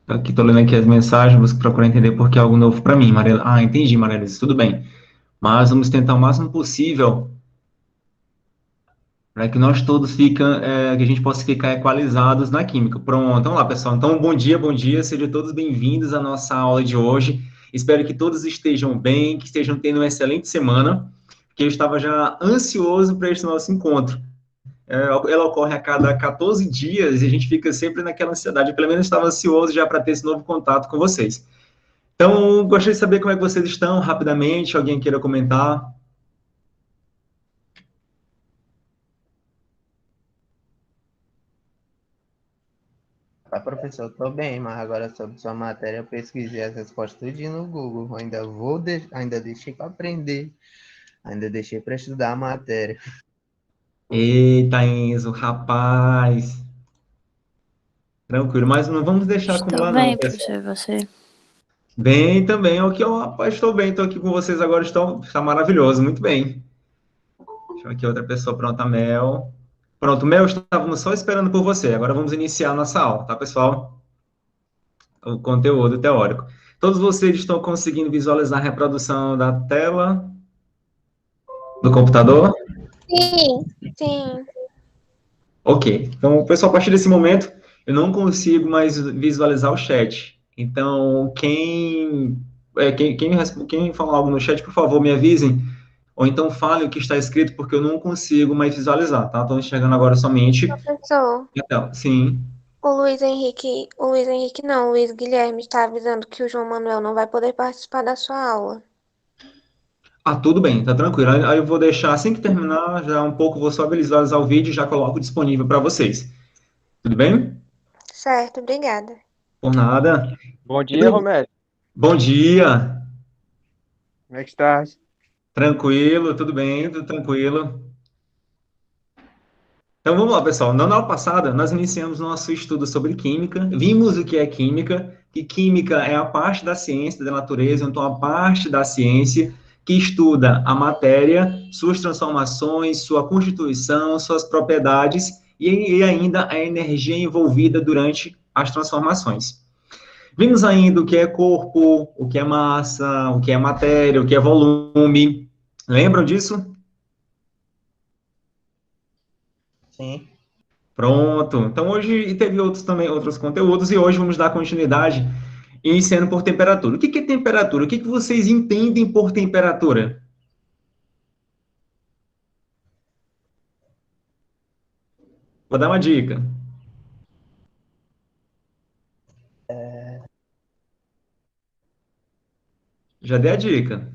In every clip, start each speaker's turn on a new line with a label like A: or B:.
A: Aqui, tô lendo aqui as mensagens, vou procurar entender por que é algo novo para mim, Maria. Ah, entendi, Maria Elisa, tudo bem. Mas vamos tentar o máximo possível para que nós todos que a gente possa ficar equalizados na química. Pronto, vamos lá, pessoal. Então, bom dia, sejam todos bem-vindos à nossa aula de hoje. Espero que todos estejam bem, que estejam tendo uma excelente semana, porque eu estava já ansioso para este nosso encontro. Ela ocorre a cada 14 dias e a gente fica sempre naquela ansiedade. Pelo menos eu estava ansioso já para ter esse novo contato com vocês. Então, gostaria de saber como é que vocês estão, rapidamente, alguém queira comentar.
B: Professor, eu tô bem, mas agora sobre sua matéria eu pesquisei as respostas tudinho no Google. Ainda deixei para aprender, ainda deixei para estudar a matéria.
A: Eita, Enzo, rapaz. Tranquilo, mas não vamos deixar
C: Estou
A: acumular não,
C: bem,
A: pessoal.
C: professor, você?
A: Bem também, o que eu, rapaz, estou bem, estou aqui com vocês agora, está maravilhoso, muito bem. Deixa eu aqui outra pessoa, pronto, a Mel. Pronto, Mel, estávamos só esperando por você, agora vamos iniciar a nossa aula, tá, pessoal? O conteúdo teórico. Todos vocês estão conseguindo visualizar a reprodução da tela do computador?
D: Sim, sim.
A: Ok. Então, pessoal, a partir desse momento, eu não consigo mais visualizar o chat. Então, quem falar algo no chat, por favor, me avisem. Ou então fale o que está escrito, porque eu não consigo mais visualizar, tá? Estou enxergando agora somente.
D: Professor,
A: Então, sim.
D: o Luiz Henrique não, o Luiz Guilherme está avisando que o João Manuel não vai poder participar da sua aula.
A: Ah, tudo bem, tá tranquilo. Aí eu vou deixar, assim que terminar, já um pouco, vou só visualizar o vídeo e já coloco disponível para vocês. Tudo bem?
D: Certo, obrigada.
A: Por nada.
E: Bom dia, Romério.
A: Bom dia.
E: Como é que está?
A: Tranquilo, tudo bem, tudo tranquilo. Então vamos lá, pessoal. Na aula passada, nós iniciamos nosso estudo sobre química, vimos o que é química, que química é a parte da ciência da natureza, então a parte da ciência que estuda a matéria, suas transformações, sua constituição, suas propriedades e ainda a energia envolvida durante as transformações. Vimos ainda o que é corpo, o que é massa, o que é matéria, o que é volume. Lembram disso?
B: Sim.
A: Pronto. Então hoje teve outros conteúdos e hoje vamos dar continuidade iniciando por temperatura. O que é temperatura? O que vocês entendem por temperatura? Vou dar uma dica. Já dei a dica.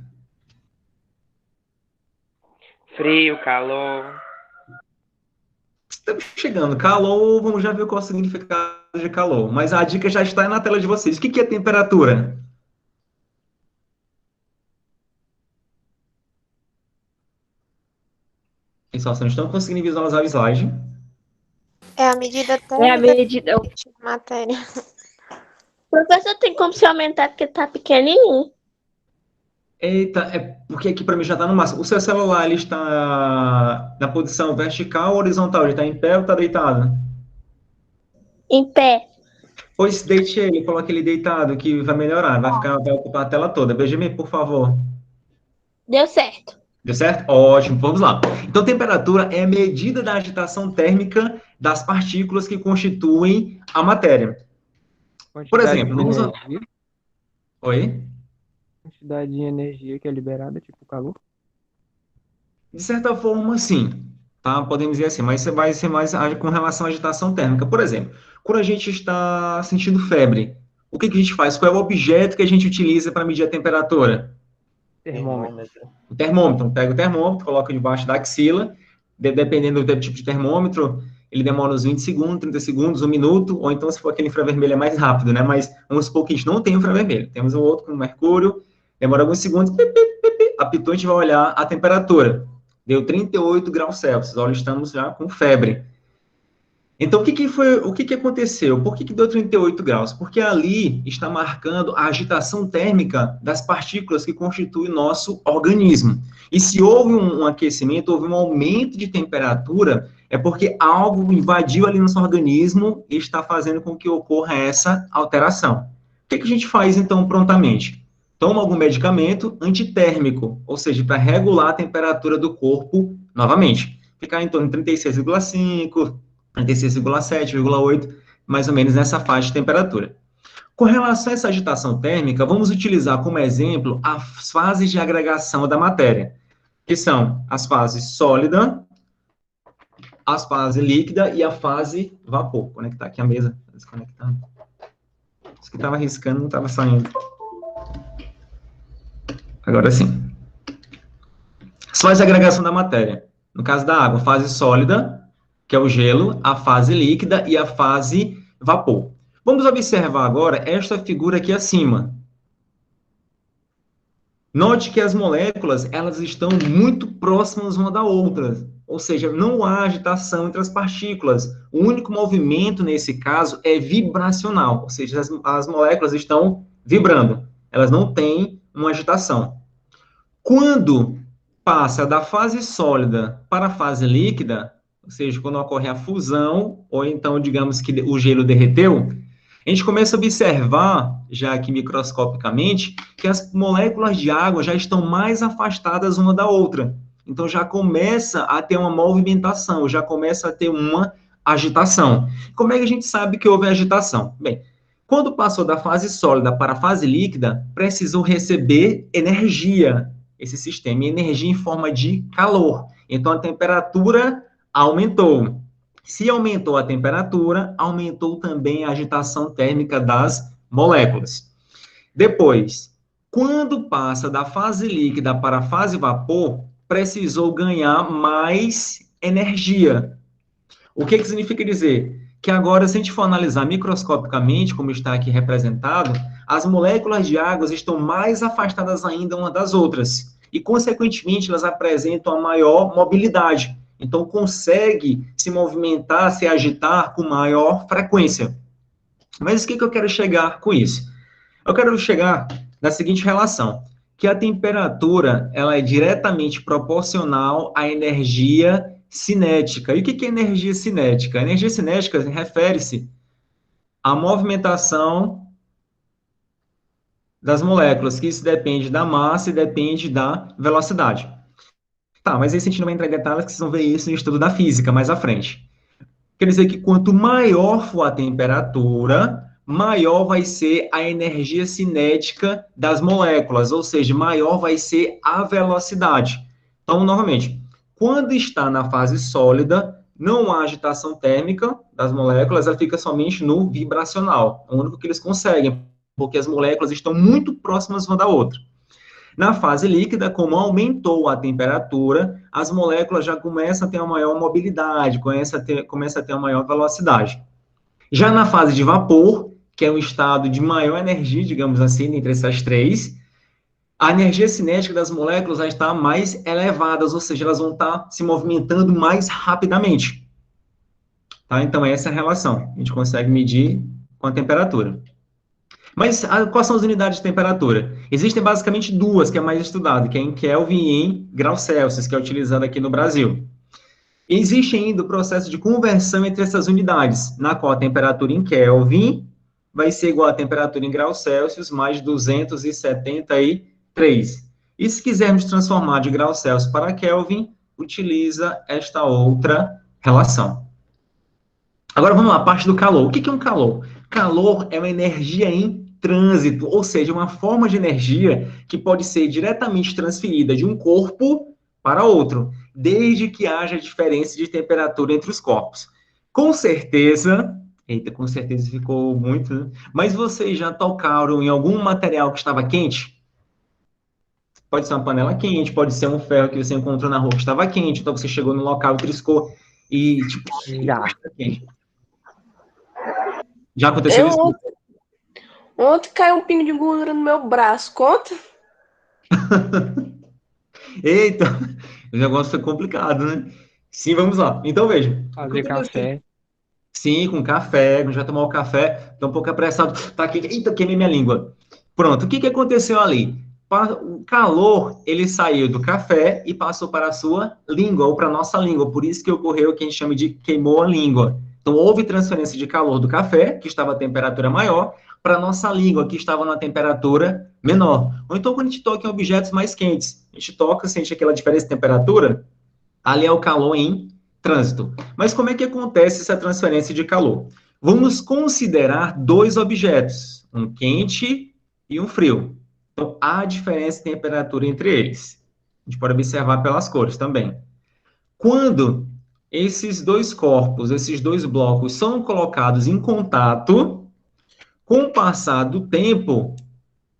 E: Frio, calor.
A: Estamos chegando. Calor, vamos já ver qual é o significado de calor. Mas a dica já está na tela de vocês. O que é temperatura? Pessoal, vocês não estão conseguindo visualizar o slide.
D: É a medida
F: É a
D: térmica
F: medida.
D: da matéria.
F: Professor, tem como se aumentar porque tá pequenininho.
A: Eita, é porque aqui para mim já está no máximo. O seu celular, ele está na posição vertical ou horizontal? Ele está em pé ou está deitado?
F: Em pé.
A: Pois deite ele, coloque ele deitado, que vai melhorar. Vai ocupar a tela toda. Benjamin, por favor.
F: Deu certo.
A: Deu certo? Ótimo, vamos lá. Então, temperatura é a medida da agitação térmica das partículas que constituem a matéria. Por exemplo, vamos... Oi?
E: Quantidade de energia que é liberada, tipo calor.
A: De certa forma, sim. Tá? Podemos dizer assim, mas vai ser mais com relação à agitação térmica. Por exemplo, quando a gente está sentindo febre, o que a gente faz? Qual é o objeto que a gente utiliza para medir a temperatura?
E: Termômetro.
A: O termômetro. Pega o termômetro, coloca debaixo da axila, dependendo do tipo de termômetro, ele demora uns 20 segundos, 30 segundos, 1 minuto, ou então se for aquele infravermelho é mais rápido, né? Mas vamos supor que a gente não tem infravermelho. Temos um outro com mercúrio, demora alguns segundos, apitou, a gente vai olhar a temperatura. Deu 38 graus Celsius, olha, estamos já com febre. Então, o que aconteceu? Por que deu 38 graus? Porque ali está marcando a agitação térmica das partículas que constituem o nosso organismo. E se houve um aquecimento, houve um aumento de temperatura, É porque algo invadiu ali no seu organismo e está fazendo com que ocorra essa alteração. O que a gente faz, então, prontamente? Toma algum medicamento antitérmico, ou seja, para regular a temperatura do corpo novamente. Ficar em torno de 36,5, 36,7,8, mais ou menos nessa faixa de temperatura. Com relação a essa agitação térmica, vamos utilizar como exemplo as fases de agregação da matéria, que são as fases sólida, a fase líquida e a fase vapor. Vou conectar aqui a mesa, desconectando. Isso que estava riscando, não estava saindo. Agora sim. As fases de agregação da matéria. No caso da água, a fase sólida, que é o gelo, a fase líquida e a fase vapor. Vamos observar agora esta figura aqui acima. Note que as moléculas, elas estão muito próximas uma da outra, ou seja, não há agitação entre as partículas. O único movimento, nesse caso, é vibracional, ou seja, as moléculas estão vibrando, elas não têm uma agitação. Quando passa da fase sólida para a fase líquida, ou seja, quando ocorre a fusão, ou então, digamos que o gelo derreteu, a gente começa a observar, já aqui microscopicamente, que as moléculas de água já estão mais afastadas uma da outra. Então, já começa a ter uma movimentação, já começa a ter uma agitação. Como é que a gente sabe que houve agitação? Bem, quando passou da fase sólida para a fase líquida, precisou receber energia, esse sistema, energia em forma de calor. Então, a temperatura aumentou. Se aumentou a temperatura, aumentou também a agitação térmica das moléculas. Depois, quando passa da fase líquida para a fase vapor, precisou ganhar mais energia. O que significa dizer? Que agora, se a gente for analisar microscopicamente, como está aqui representado, as moléculas de água estão mais afastadas ainda uma das outras. E, consequentemente, elas apresentam a maior mobilidade. Então, consegue se movimentar, se agitar com maior frequência. Mas o que eu quero chegar com isso? Eu quero chegar na seguinte relação, que a temperatura ela é diretamente proporcional à energia cinética. E o que é energia cinética? A energia cinética refere-se à movimentação das moléculas, que isso depende da massa e depende da velocidade. Tá, mas esse a gente não vai entrar em detalhes, que vocês vão ver isso no estudo da física mais à frente. Quer dizer que quanto maior for a temperatura, maior vai ser a energia cinética das moléculas, ou seja, maior vai ser a velocidade. Então, novamente, quando está na fase sólida, não há agitação térmica das moléculas, ela fica somente no vibracional. É o único que eles conseguem, porque as moléculas estão muito próximas uma da outra. Na fase líquida, como aumentou a temperatura, as moléculas já começam a ter uma maior mobilidade, começa a ter uma maior velocidade. Já na fase de vapor, que é um estado de maior energia, digamos assim, entre essas três, a energia cinética das moléculas já está mais elevada, ou seja, elas vão estar se movimentando mais rapidamente. Tá? Então, essa é a relação. A gente consegue medir com a temperatura. Mas quais são as unidades de temperatura? Existem basicamente duas, que é mais estudado, que é em Kelvin e em graus Celsius, que é utilizado aqui no Brasil. Existe ainda o processo de conversão entre essas unidades, na qual a temperatura em Kelvin vai ser igual à temperatura em graus Celsius mais 273. E se quisermos transformar de graus Celsius para Kelvin, utiliza esta outra relação. Agora vamos lá, a parte do calor. O que é um calor? Calor é uma energia em trânsito, ou seja, uma forma de energia que pode ser diretamente transferida de um corpo para outro, desde que haja diferença de temperatura entre os corpos. Com certeza ficou muito, né? Mas vocês já tocaram em algum material que estava quente? Pode ser uma panela quente, pode ser um ferro que você encontrou na rua que estava quente, então você chegou no local, triscou e, tipo,
E: Já.
A: quente. Já aconteceu isso?
F: Ontem caiu um pingo de gordura no meu braço, conta?
A: Eita, o negócio foi complicado, né? Sim, vamos lá. Então, veja.
E: Fazer café.
A: Sim, com café, já tomar o café, tá um pouco apressado, tá aqui, eita, queimei minha língua. Pronto, o que aconteceu ali? o calor, ele saiu do café e passou para a sua língua, ou para a nossa língua. Por isso que ocorreu o que a gente chama de queimou a língua. Então, houve transferência de calor do café, que estava a temperatura maior, para a nossa língua, que estava na temperatura menor. Ou então, quando a gente toca em objetos mais quentes, a gente toca, sente aquela diferença de temperatura, ali é o calor em trânsito. Mas como é que acontece essa transferência de calor? Vamos considerar dois objetos, um quente e um frio. Então, há diferença de temperatura entre eles. A gente pode observar pelas cores também. Quando esses dois corpos, esses dois blocos são colocados em contato, com o passar do tempo,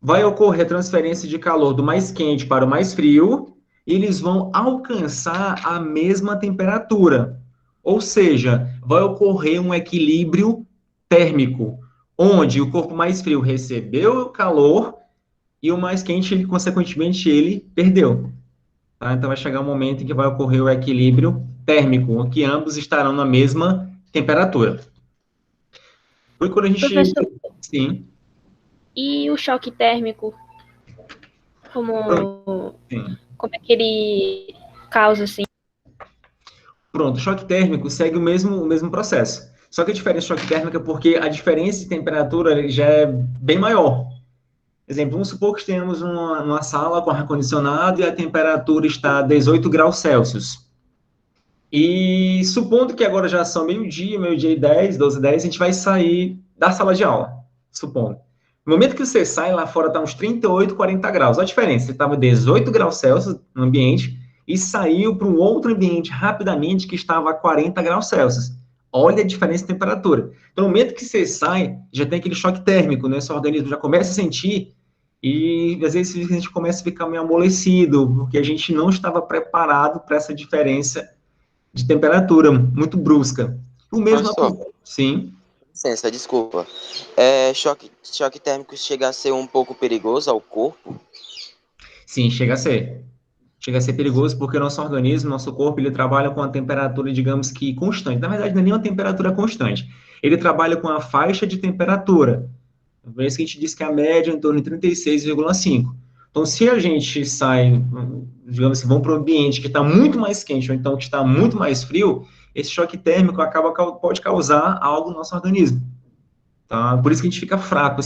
A: vai ocorrer a transferência de calor do mais quente para o mais frio, e eles vão alcançar a mesma temperatura. Ou seja, vai ocorrer um equilíbrio térmico, onde o corpo mais frio recebeu o calor e o mais quente, ele, consequentemente, ele perdeu. Tá? Então, vai chegar um momento em que vai ocorrer o equilíbrio térmico, que ambos estarão na mesma temperatura. Foi quando a gente...
F: Professor,
A: Sim.
F: e o choque térmico?
A: Sim.
F: Como é que ele causa, assim?
A: Pronto, o choque térmico segue o mesmo processo. Só que a diferença do choque térmico é porque a diferença de temperatura já é bem maior. Exemplo, vamos supor que tenhamos uma sala com ar-condicionado e a temperatura está a 18 graus Celsius. E supondo que agora já são meio-dia e 10, 12 e 10, a gente vai sair da sala de aula, supondo. No momento que você sai, lá fora está uns 38, 40 graus. Olha a diferença, você estava 18 graus Celsius no ambiente e saiu para um outro ambiente rapidamente que estava a 40 graus Celsius. Olha a diferença de temperatura. Então, no momento que você sai, já tem aquele choque térmico, né? Seu organismo já começa a sentir e, às vezes, a gente começa a ficar meio amolecido, porque a gente não estava preparado para essa diferença de temperatura muito brusca. O mesmo... Sim.
C: Licença, desculpa. Choque térmico chega a ser um pouco perigoso ao corpo?
A: Sim, chega a ser. Chega a ser perigoso porque o nosso organismo, nosso corpo, ele trabalha com a temperatura, digamos que constante. Na verdade, não é nem uma temperatura constante. Ele trabalha com a faixa de temperatura. Por isso que a gente diz que a média é em torno de 36,5. Então, se a gente sai, digamos assim, vamos para um ambiente que está muito mais quente, ou então que está muito mais frio, esse choque térmico pode causar algo no nosso organismo. Tá? Por isso que a gente fica fraco,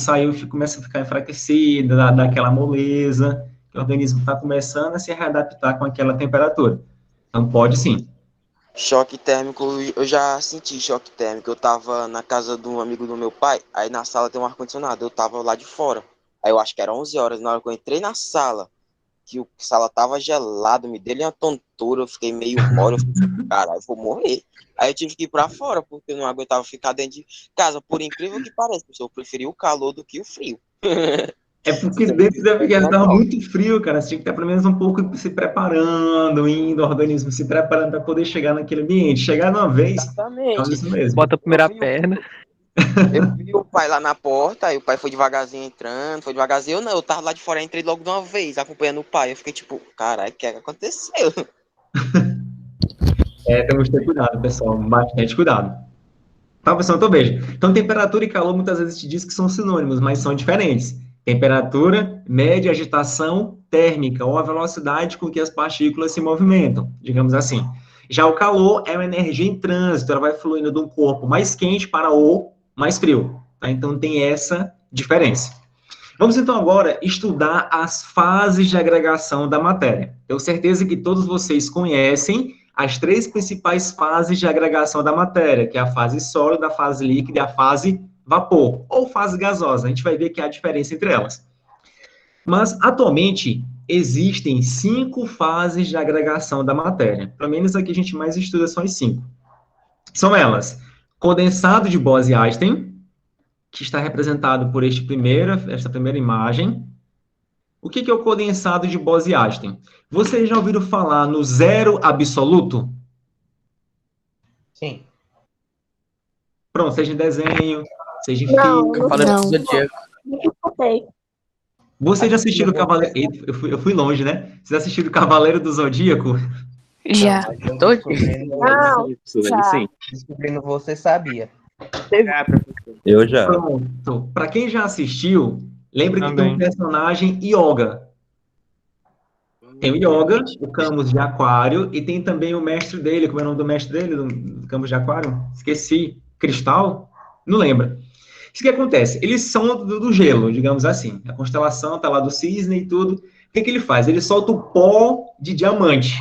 A: começa a ficar enfraquecido, dá aquela moleza, que o organismo está começando a se readaptar com aquela temperatura. Então, pode sim.
C: Choque térmico, eu já senti choque térmico. Eu estava na casa de um amigo do meu pai, aí na sala tem um ar-condicionado, eu estava lá de fora. Aí eu acho que era 11 horas, na hora que eu entrei na sala, que a sala tava gelada, me deu uma tontura, eu fiquei meio mole, eu falei, caralho, vou morrer. Aí eu tive que ir pra fora, porque eu não aguentava ficar dentro de casa. Por incrível que pareça, eu preferi o calor do que o frio.
A: É porque dentro da guerra estava muito frio, cara. Você tinha que estar pelo menos um pouco se preparando, o organismo se preparando para poder chegar naquele ambiente. Chegar de uma vez,
C: Exatamente.
A: é isso mesmo.
E: Bota a primeira perna.
C: Eu vi o pai lá na porta, aí o pai foi devagarzinho entrando, foi devagarzinho. Eu tava lá de fora, entrei logo de uma vez, acompanhando o pai. Eu fiquei tipo, caralho, o que aconteceu?
A: Temos que ter cuidado, pessoal, bastante cuidado. Tá, pessoal? Então, veja. Então, temperatura e calor, muitas vezes te diz que são sinônimos, mas são diferentes. Temperatura, média, agitação térmica, ou a velocidade com que as partículas se movimentam, digamos assim. Já o calor é uma energia em trânsito, ela vai fluindo de um corpo mais quente para o mais frio. Tá? Então, tem essa diferença. Vamos, então, agora estudar as fases de agregação da matéria. Tenho certeza que todos vocês conhecem as três principais fases de agregação da matéria, que é a fase sólida, a fase líquida e a fase vapor, ou fase gasosa. A gente vai ver que há diferença entre elas. Mas, atualmente, existem 5 fases de agregação da matéria. Pelo menos aqui a gente mais estuda são as 5. São elas: condensado de Bose-Einstein, que está representado por esta primeira imagem. O que é o condensado de Bose-Einstein? Vocês já ouviram falar no zero absoluto?
B: Sim.
A: Pronto, seja em desenho, seja em
F: Não,
A: filme.
F: não.
A: Vocês já assistiram o Cavaleiro... Eu fui longe, né? Vocês já assistiram o Cavaleiro do Zodíaco?
G: Já.
F: Não, já.
E: Sim.
B: Descobrindo você sabia.
H: Eu já.
A: Pronto. Para quem já assistiu, lembra que tem um
E: Também.
A: personagem Yoga. Tem o Yoga, o Camus de Aquário, e tem também o mestre dele, como é o nome do mestre dele, do Camus de Aquário? Esqueci. Cristal? Não lembra. Isso que acontece? Eles são do gelo, digamos assim. A constelação tá lá do cisne e tudo. O que que ele faz? Ele solta o pó de diamante.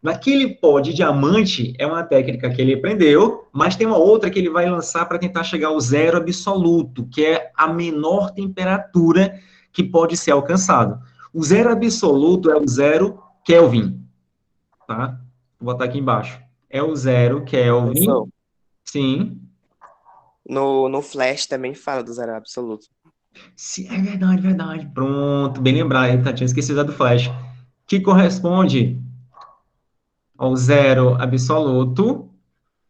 A: Naquele pó de diamante é uma técnica que ele aprendeu, mas tem uma outra que ele vai lançar para tentar chegar ao zero absoluto, que é a menor temperatura que pode ser alcançado. O zero absoluto é o 0 Kelvin, tá? Vou botar aqui embaixo. É o 0 Kelvin.
H: Professor,
A: Sim.
H: no Flash também fala do zero absoluto.
A: Sim, é verdade, verdade. Pronto, bem lembrado, tá? Tinha esquecido do flash. Que corresponde ao zero absoluto,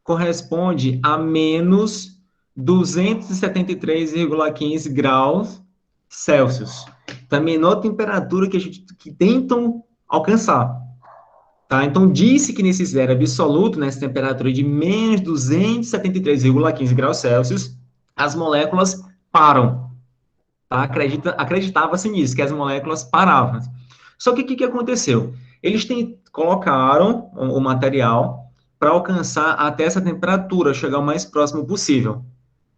A: corresponde a menos 273,15 graus Celsius. Então, a menor temperatura que tentam alcançar. Tá? Então, disse que nesse zero absoluto, nessa temperatura de menos 273,15 graus Celsius, as moléculas param. Tá? Acreditava-se nisso, que as moléculas paravam. Só que o que aconteceu? Eles colocaram o material para alcançar até essa temperatura, chegar o mais próximo possível.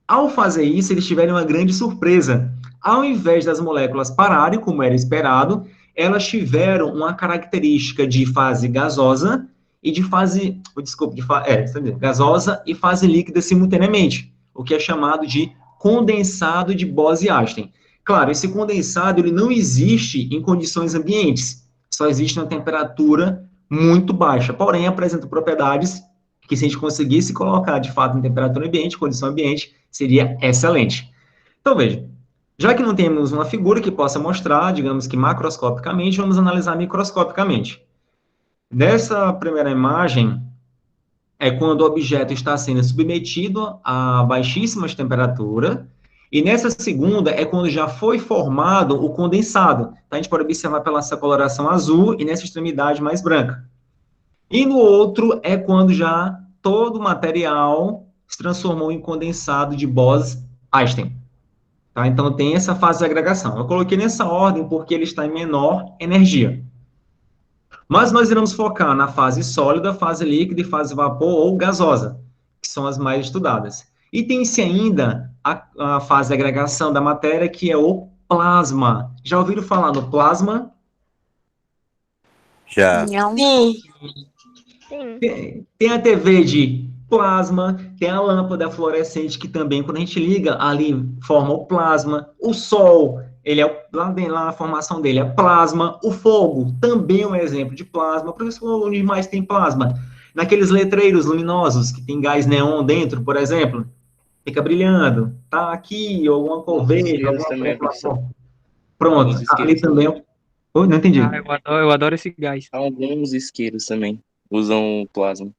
A: Ao fazer isso, eles tiveram uma grande surpresa. Ao invés das moléculas pararem, como era esperado, elas tiveram uma característica de fase gasosa e de fase, gasosa e fase líquida simultaneamente, o que é chamado de condensado de Bose-Einstein. Claro, esse condensado ele não existe em condições ambientes, só existe na temperatura muito baixa, porém apresenta propriedades que se a gente conseguisse colocar de fato em temperatura ambiente, condição ambiente, seria excelente. Então veja, já que não temos uma figura que possa mostrar, digamos que macroscopicamente, vamos analisar microscopicamente. Nessa primeira imagem, é quando o objeto está sendo submetido a baixíssimas temperaturas, e nessa segunda é quando já foi formado o condensado. Então, a gente pode observar pela essa coloração azul e nessa extremidade mais branca. E no outro é quando já todo o material se transformou em condensado de Bose-Einstein. Tá? Então, tem essa fase de agregação. Eu coloquei nessa ordem porque ele está em menor energia. Mas nós iremos focar na fase sólida, fase líquida e fase vapor ou gasosa, que são as mais estudadas. E tem-se ainda a fase de agregação da matéria, que é o plasma. Já ouviram falar no plasma?
H: Já.
D: Não.
F: Sim.
A: Tem a TV de plasma, tem a lâmpada fluorescente, que também, quando a gente liga, ali forma o plasma. O Sol, ele é lá na formação dele, é plasma. O fogo também é um exemplo de plasma. Professor, onde mais tem plasma? Naqueles letreiros luminosos, que tem gás neon dentro, por exemplo, fica brilhando. Tá aqui, ou alguma cor verde, alguma cor. Pronto, ali também. Oh, não entendi.
E: Eu adoro esse gás.
H: Alguns isqueiros também usam plasma.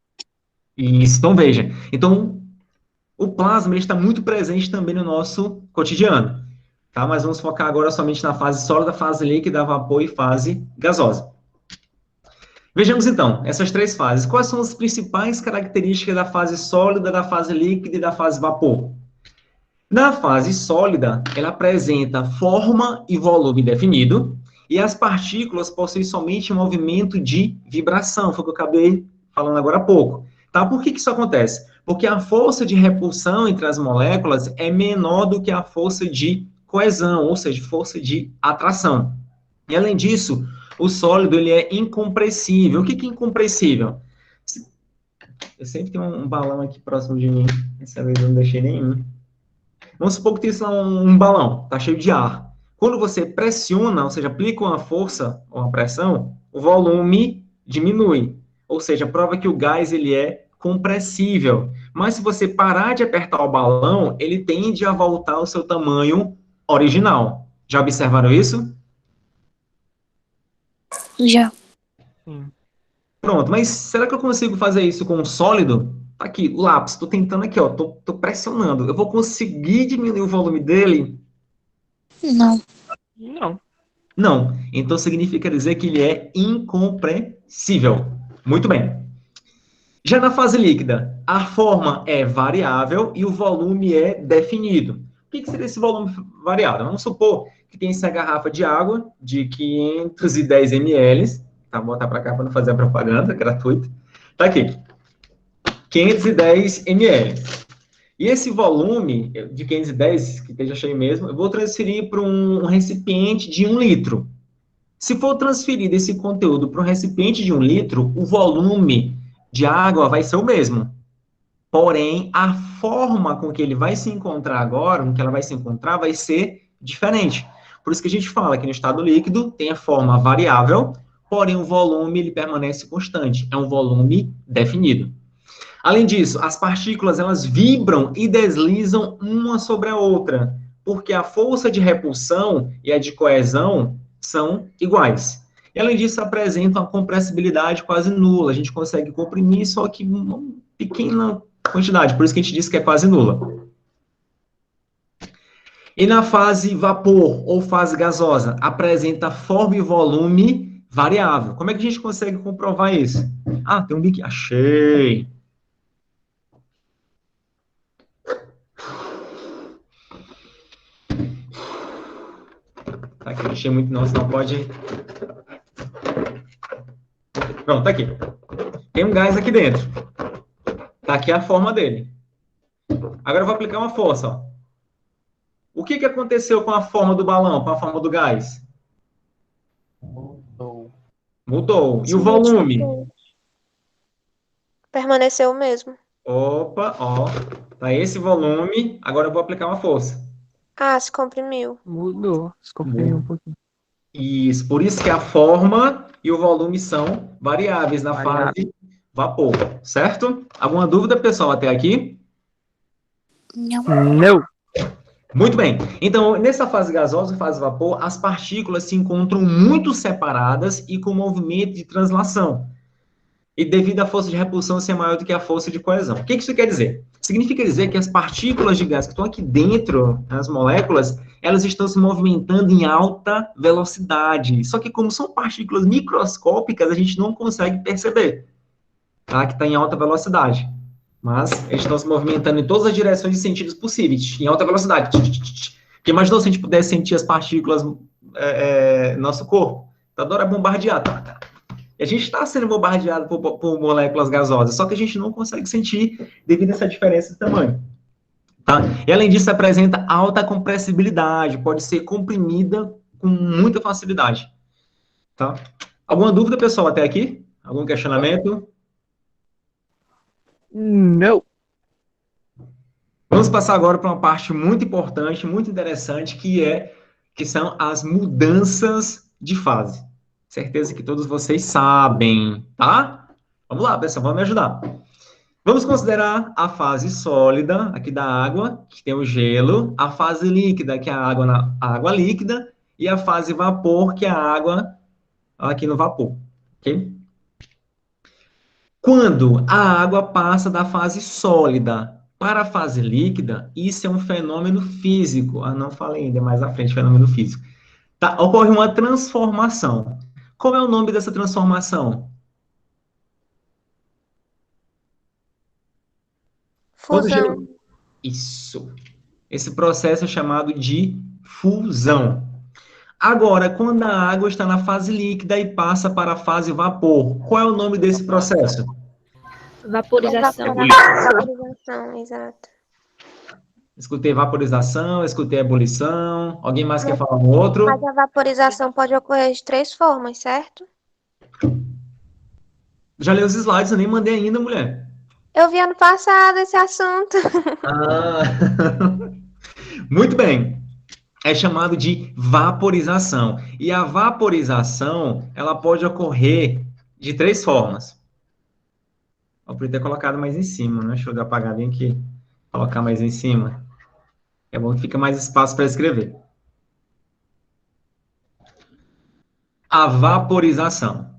A: Isso, então veja. Então, o plasma ele está muito presente também no nosso cotidiano. Tá? Mas vamos focar agora somente na fase sólida, fase líquida, vapor e fase gasosa. Vejamos então, essas três fases. Quais são as principais características da fase sólida, da fase líquida e da fase vapor? Na fase sólida, ela apresenta forma e volume definido, e as partículas possuem somente movimento de vibração, foi o que eu acabei falando agora há pouco. Tá? Por que isso acontece? Porque a força de repulsão entre as moléculas é menor do que a força de coesão, ou seja, força de atração. E além disso, o sólido ele é incompressível. O que é incompressível? Eu sempre tenho um balão aqui próximo de mim, dessa vez eu não deixei nenhum. Vamos supor que tem um balão, está cheio de ar. Quando você pressiona, ou seja, aplica uma força, uma pressão, o volume diminui. Ou seja, prova que o gás ele é compressível. Mas se você parar de apertar o balão, ele tende a voltar ao seu tamanho original. Já observaram isso?
D: Já.
A: Pronto, mas será que eu consigo fazer isso com um sólido? Tá aqui, o lápis, estou tentando aqui, ó, tô pressionando. Eu vou conseguir diminuir o volume dele?
D: Não.
E: Não.
A: Não. Então significa dizer que ele é incompressível. Muito bem. Já na fase líquida, a forma é variável e o volume é definido. O que seria esse volume variável? Vamos supor que tem essa garrafa de água de 510 ml Tá, botar para cá para não fazer a propaganda gratuita. Tá aqui. 510 ml. E esse volume de 510, que esteja cheio mesmo, eu vou transferir para um recipiente de 1 litro. Se for transferido esse conteúdo para um recipiente de 1 litro, o volume de água vai ser o mesmo. Porém, a forma com que ele vai se encontrar agora, com que ela vai se encontrar, vai ser diferente. Por isso que a gente fala que no estado líquido tem a forma variável, porém o volume ele permanece constante. É um volume definido. Além disso, as partículas elas vibram e deslizam uma sobre a outra, porque a força de repulsão e a de coesão são iguais. E além disso, apresentam uma compressibilidade quase nula. A gente consegue comprimir só que uma pequena quantidade, por isso que a gente diz que é quase nula. E na fase vapor ou fase gasosa, apresenta forma e volume variável. Como é que a gente consegue comprovar isso? Ah, tem um biquinho. Achei! Tá aqui, achei muito, não, senão pode... Pronto, tá aqui. Tem um gás aqui dentro. Tá aqui a forma dele. Agora eu vou aplicar uma força, ó. O que aconteceu com a forma do balão, com a forma do gás? Mudou. E o volume?
D: Permaneceu o mesmo.
A: Opa, ó. Tá esse volume. Agora eu vou aplicar uma força.
D: Ah, se comprimiu.
E: Mudou. Se comprimiu um pouquinho.
A: Isso. Por isso que a forma e o volume são variáveis na fase vapor. Certo? Alguma dúvida, pessoal, até aqui?
E: Não.
A: Muito bem. Então, nessa fase gasosa, fase vapor, as partículas se encontram muito separadas e com movimento de translação. E devido à força de repulsão ser maior do que a força de coesão. O que isso quer dizer? Significa dizer que as partículas de gás que estão aqui dentro, as moléculas, elas estão se movimentando em alta velocidade. Só que como são partículas microscópicas, a gente não consegue perceber, tá? Que está em alta velocidade. Mas eles estão se movimentando em todas as direções e sentidos possíveis, em alta velocidade. Porque imaginou se a gente pudesse sentir as partículas no nosso corpo? Adora bombardear. Tá? E a gente está sendo bombardeado por moléculas gasosas, só que a gente não consegue sentir devido a essa diferença de tamanho. Tá? E além disso, apresenta alta compressibilidade, pode ser comprimida com muita facilidade. Tá? Alguma dúvida, pessoal, até aqui? Algum questionamento?
E: Não.
A: Vamos passar agora para uma parte muito importante, muito interessante, que são as mudanças de fase. Certeza que todos vocês sabem, tá? Vamos lá, pessoal, vamos me ajudar. Vamos considerar a fase sólida, aqui da água, que tem o gelo, a fase líquida, que é a água líquida, e a fase vapor, que é a água aqui no vapor, ok? Quando a água passa da fase sólida para a fase líquida, isso é um fenômeno físico. Ah, não falei ainda, mais à frente, fenômeno físico. Tá, ocorre uma transformação. Qual é o nome dessa transformação?
D: Fusão.
A: Isso. Esse processo é chamado de fusão. Agora, quando a água está na fase líquida e passa para a fase vapor, qual é o nome desse processo?
F: Vaporização.
D: Vaporização, exato.
A: Escutei vaporização, escutei ebulição. Alguém mais quer falar um outro?
D: Mas a vaporização pode ocorrer de 3 formas, certo?
A: Já leu os slides, eu nem mandei ainda, mulher.
D: Eu vi ano passado esse assunto.
A: Ah, muito bem. É chamado de vaporização. E a vaporização, ela pode ocorrer de 3 formas. Eu podia ter colocado mais em cima, né? Deixa eu apagar bem aqui. Colocar mais em cima. É bom que fica mais espaço para escrever. A vaporização.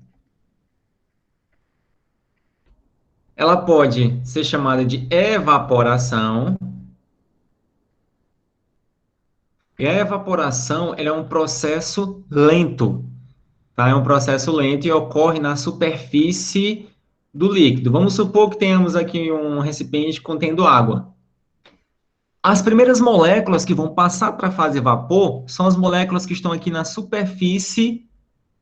A: Ela pode ser chamada de evaporação. E a evaporação, ela é um processo lento. Tá? É um processo lento e ocorre na superfície do líquido. Vamos supor que tenhamos aqui um recipiente contendo água. As primeiras moléculas que vão passar para a fase vapor são as moléculas que estão aqui na superfície,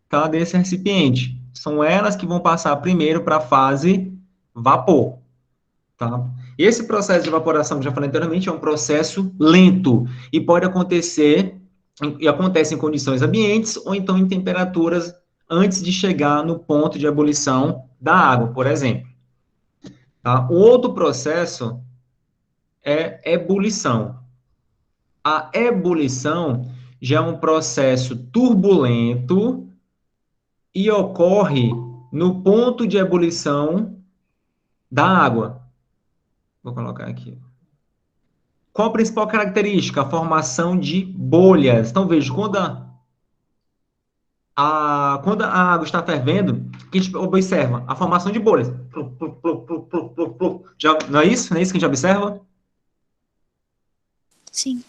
A: tá, desse recipiente. São elas que vão passar primeiro para a fase vapor, tá? Esse processo de evaporação, que já falei anteriormente, é um processo lento e pode acontecer, e acontece em condições ambientes ou então em temperaturas antes de chegar no ponto de ebulição da água, por exemplo. Tá? O outro processo é ebulição. A ebulição já é um processo turbulento e ocorre no ponto de ebulição da água. Vou colocar aqui. Qual a principal característica? A formação de bolhas. Então, veja, quando a água está fervendo, que a gente observa a formação de bolhas. Já, não é isso? Não é isso que a gente observa?
G: Sim.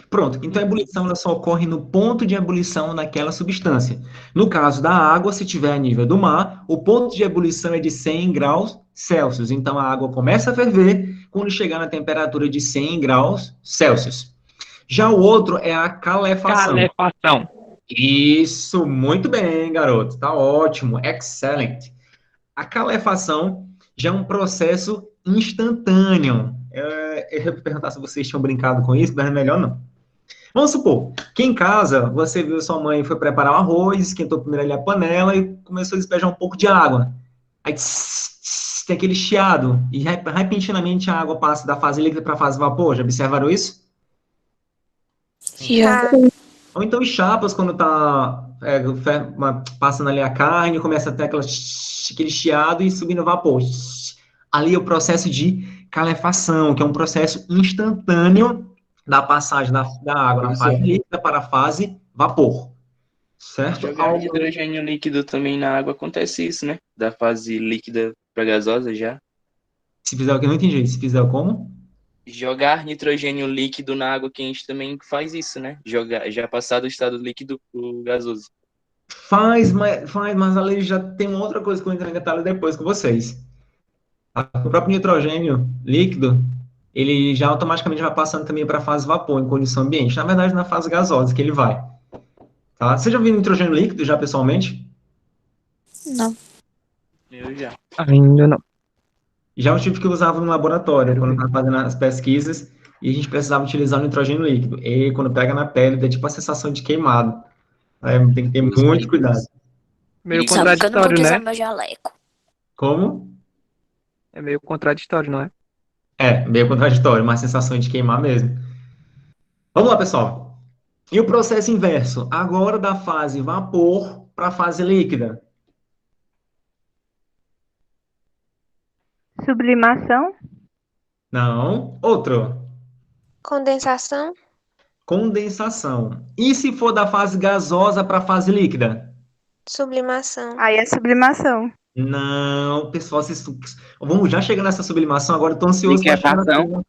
A: Pronto, então a ebulição ela só ocorre no ponto de ebulição daquela substância. No caso da água, se tiver a nível do mar, o ponto de ebulição é de 100 graus Celsius. Então a água começa a ferver quando chegar na temperatura de 100 graus Celsius. Já o outro é a calefação.
E: Calefação.
A: Isso, muito bem, garoto. Tá ótimo, excelente. A calefação já é um processo instantâneo. Eu ia perguntar se vocês tinham brincado com isso, mas é melhor não. Vamos supor que em casa você viu sua mãe foi preparar o arroz, esquentou primeiro ali a panela e começou a despejar um pouco de água. Aí tem aquele chiado e repentinamente a água passa da fase líquida para a fase vapor. Já observaram isso?
G: Já.
A: Ou então os chapas, quando tá passando ali a carne, começa a ter aquele chiado e subindo vapor. Ali é o processo de calefação, que é um processo instantâneo da passagem da água na fase líquida para a fase vapor. Certo?
I: Jogar nitrogênio líquido também na água acontece isso, né? Da fase líquida para gasosa já.
A: Se fizer o que eu não entendi. Se fizer como?
I: Jogar nitrogênio líquido na água quente também faz isso, né? Já passar do estado líquido pro gasoso.
A: Faz, mas ali já tem uma outra coisa que eu vou entrar em detalhe depois com vocês. O próprio nitrogênio líquido, ele já automaticamente vai passando também para a fase vapor em condição ambiente. Na verdade, na fase gasosa que ele vai. Tá? Você já viu nitrogênio líquido já pessoalmente?
G: Não.
I: Eu já.
E: Ainda não.
A: Já é um tipo que eu usava no laboratório, quando eu estava fazendo as pesquisas, e a gente precisava utilizar o nitrogênio líquido. E quando pega na pele, dá tipo a sensação de queimado. Tem que ter muito cuidado.
E: Meio
G: Só porque eu não
E: contraditório,
G: podia usar
E: né?
G: meu jaleco.
A: Como?
E: É meio contraditório, não é?
A: É, meio contraditório, uma sensação de queimar mesmo. Vamos lá, pessoal. E o processo inverso? Agora da fase vapor para a fase líquida.
J: Sublimação?
A: Não. Outro.
D: Condensação?
A: Condensação. E se for da fase gasosa para a fase líquida?
D: Sublimação.
J: Aí é sublimação.
A: Não, pessoal, vamos já chegar nessa sublimação, agora eu tô ansioso para chegar
I: Liquefação.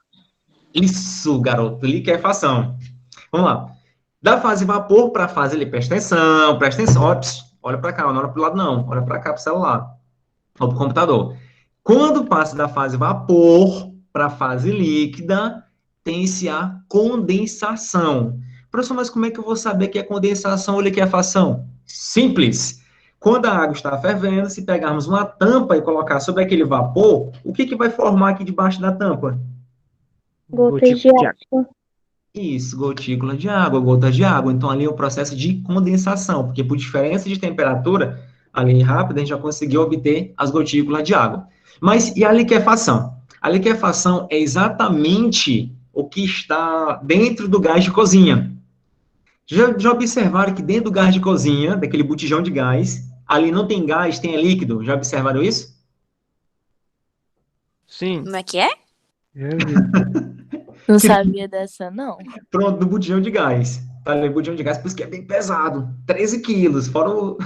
A: Isso, garoto, liquefação. Vamos lá. Da fase vapor para a fase presta atenção, olha para cá, não olha para o lado não, olha para cá para o celular, ou para o computador. Quando passa da fase vapor para a fase líquida, tem-se a condensação. Professor, mas como é que eu vou saber que é condensação ou liquefação? Simples. Quando a água está fervendo, se pegarmos uma tampa e colocar sobre aquele vapor, o que vai formar aqui debaixo da tampa?
F: Gotas de água.
A: Isso, gotícula de água, gotas de água. Então, ali é o processo de condensação, porque por diferença de temperatura, ali rápida, a gente já conseguiu obter as gotículas de água. Mas e a liquefação? A liquefação é exatamente o que está dentro do gás de cozinha. Já observaram que dentro do gás de cozinha, daquele botijão de gás, ali não tem gás, tem líquido? Já observaram isso?
E: Sim.
G: Como é que é?
E: Já vi.
G: Não sabia dessa, não.
A: Pronto, do botijão de gás. Tá ali, botijão de gás, por isso que é bem pesado. 13 quilos, fora o...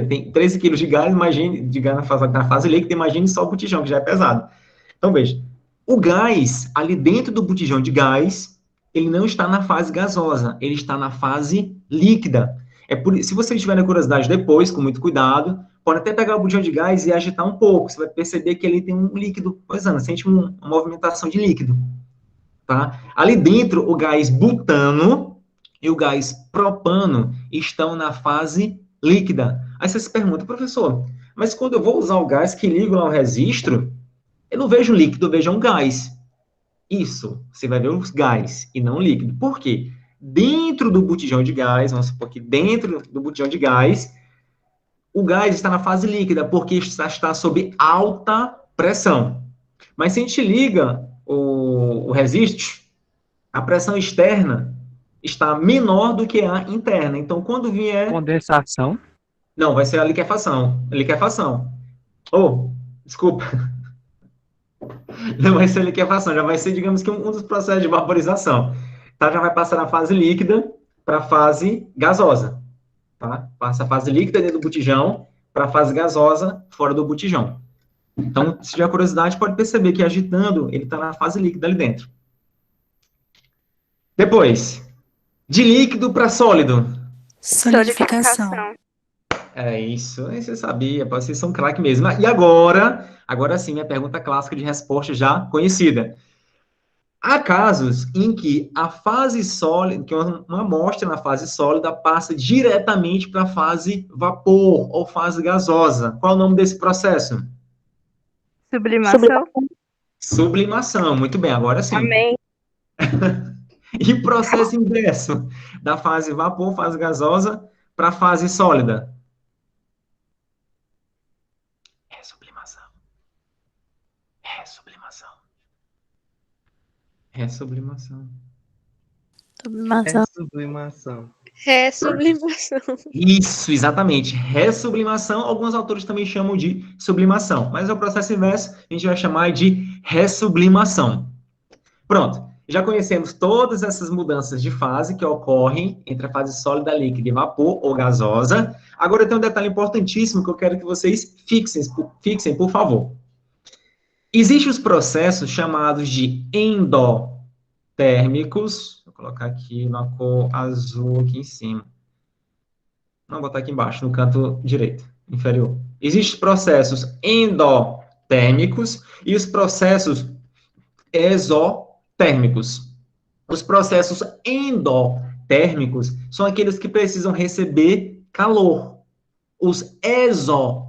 A: Tem 13 quilos de gás, imagine, de gás na fase líquida, imagine só o botijão, que já é pesado. Então, veja, o gás, ali dentro do botijão de gás, ele não está na fase gasosa, ele está na fase líquida. Se vocês tiverem curiosidade depois, com muito cuidado, pode até pegar o botijão de gás e agitar um pouco, você vai perceber que ali tem um líquido coisando, sente uma movimentação de líquido. Tá? Ali dentro, o gás butano e o gás propano estão na fase líquida. Aí você se pergunta, professor, Mas quando eu vou usar o gás que ligo lá ao registro, eu não vejo líquido, eu vejo um gás. Isso, você vai ver os gás e não líquido. Por quê? Dentro do botijão de gás, vamos supor que dentro do botijão de gás, o gás está na fase líquida, porque está sob alta pressão. Mas se a gente liga o resistor, a pressão externa está menor do que a interna. Então, quando vier...
E: Condensação.
A: Não, vai ser a liquefação. Oh, desculpa. Não vai ser liquefação, já vai ser, digamos que, um dos processos de vaporização. Tá? Já vai passar da fase líquida para a fase gasosa. Tá? Passa a fase líquida dentro do botijão para a fase gasosa fora do botijão. Então, se tiver curiosidade, pode perceber que agitando, ele está na fase líquida ali dentro. Depois, de líquido para sólido.
J: Solidificação.
A: É isso, aí você sabia, vocês são craque mesmo. E agora sim, minha pergunta clássica de resposta já conhecida. Há casos em que a fase sólida, que uma amostra na fase sólida passa diretamente para a fase vapor ou fase gasosa. Qual é o nome desse processo?
J: Sublimação.
A: Sublimação, muito bem, agora sim.
J: Amém.
A: E processo inverso, da fase vapor, fase gasosa, para a fase sólida? Ressublimação.
B: Sublimação.
D: Ressublimação.
A: Isso, exatamente. Ressublimação, alguns autores também chamam de sublimação, mas é o processo inverso, a gente vai chamar de ressublimação. Pronto, já conhecemos todas essas mudanças de fase que ocorrem entre a fase sólida, líquida e vapor ou gasosa. Agora tem um detalhe importantíssimo que eu quero que vocês fixem, por favor. Existem os processos chamados de endotérmicos. Vou colocar aqui na cor azul aqui em cima. Não, vou botar aqui embaixo, no canto direito, inferior. Existem os processos endotérmicos e os processos exotérmicos. Os processos endotérmicos são aqueles que precisam receber calor. Os exotérmicos,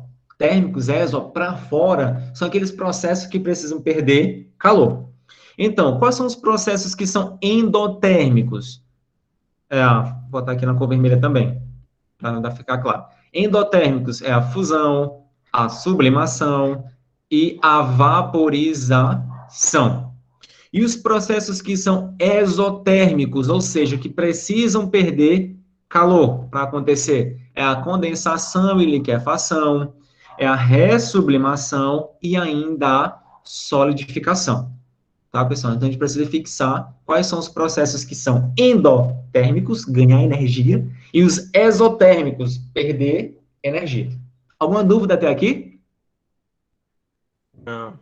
A: para fora, são aqueles processos que precisam perder calor. Então, quais são os processos que são endotérmicos? Vou botar aqui na cor vermelha também, para ficar claro. Endotérmicos é a fusão, a sublimação e a vaporização. E os processos que são exotérmicos, ou seja, que precisam perder calor para acontecer, é a condensação e liquefação, é a ressublimação e ainda a solidificação. Tá, pessoal? Então, a gente precisa fixar quais são os processos que são endotérmicos, ganhar energia, e os exotérmicos, perder energia. Alguma dúvida até aqui?
H: Não.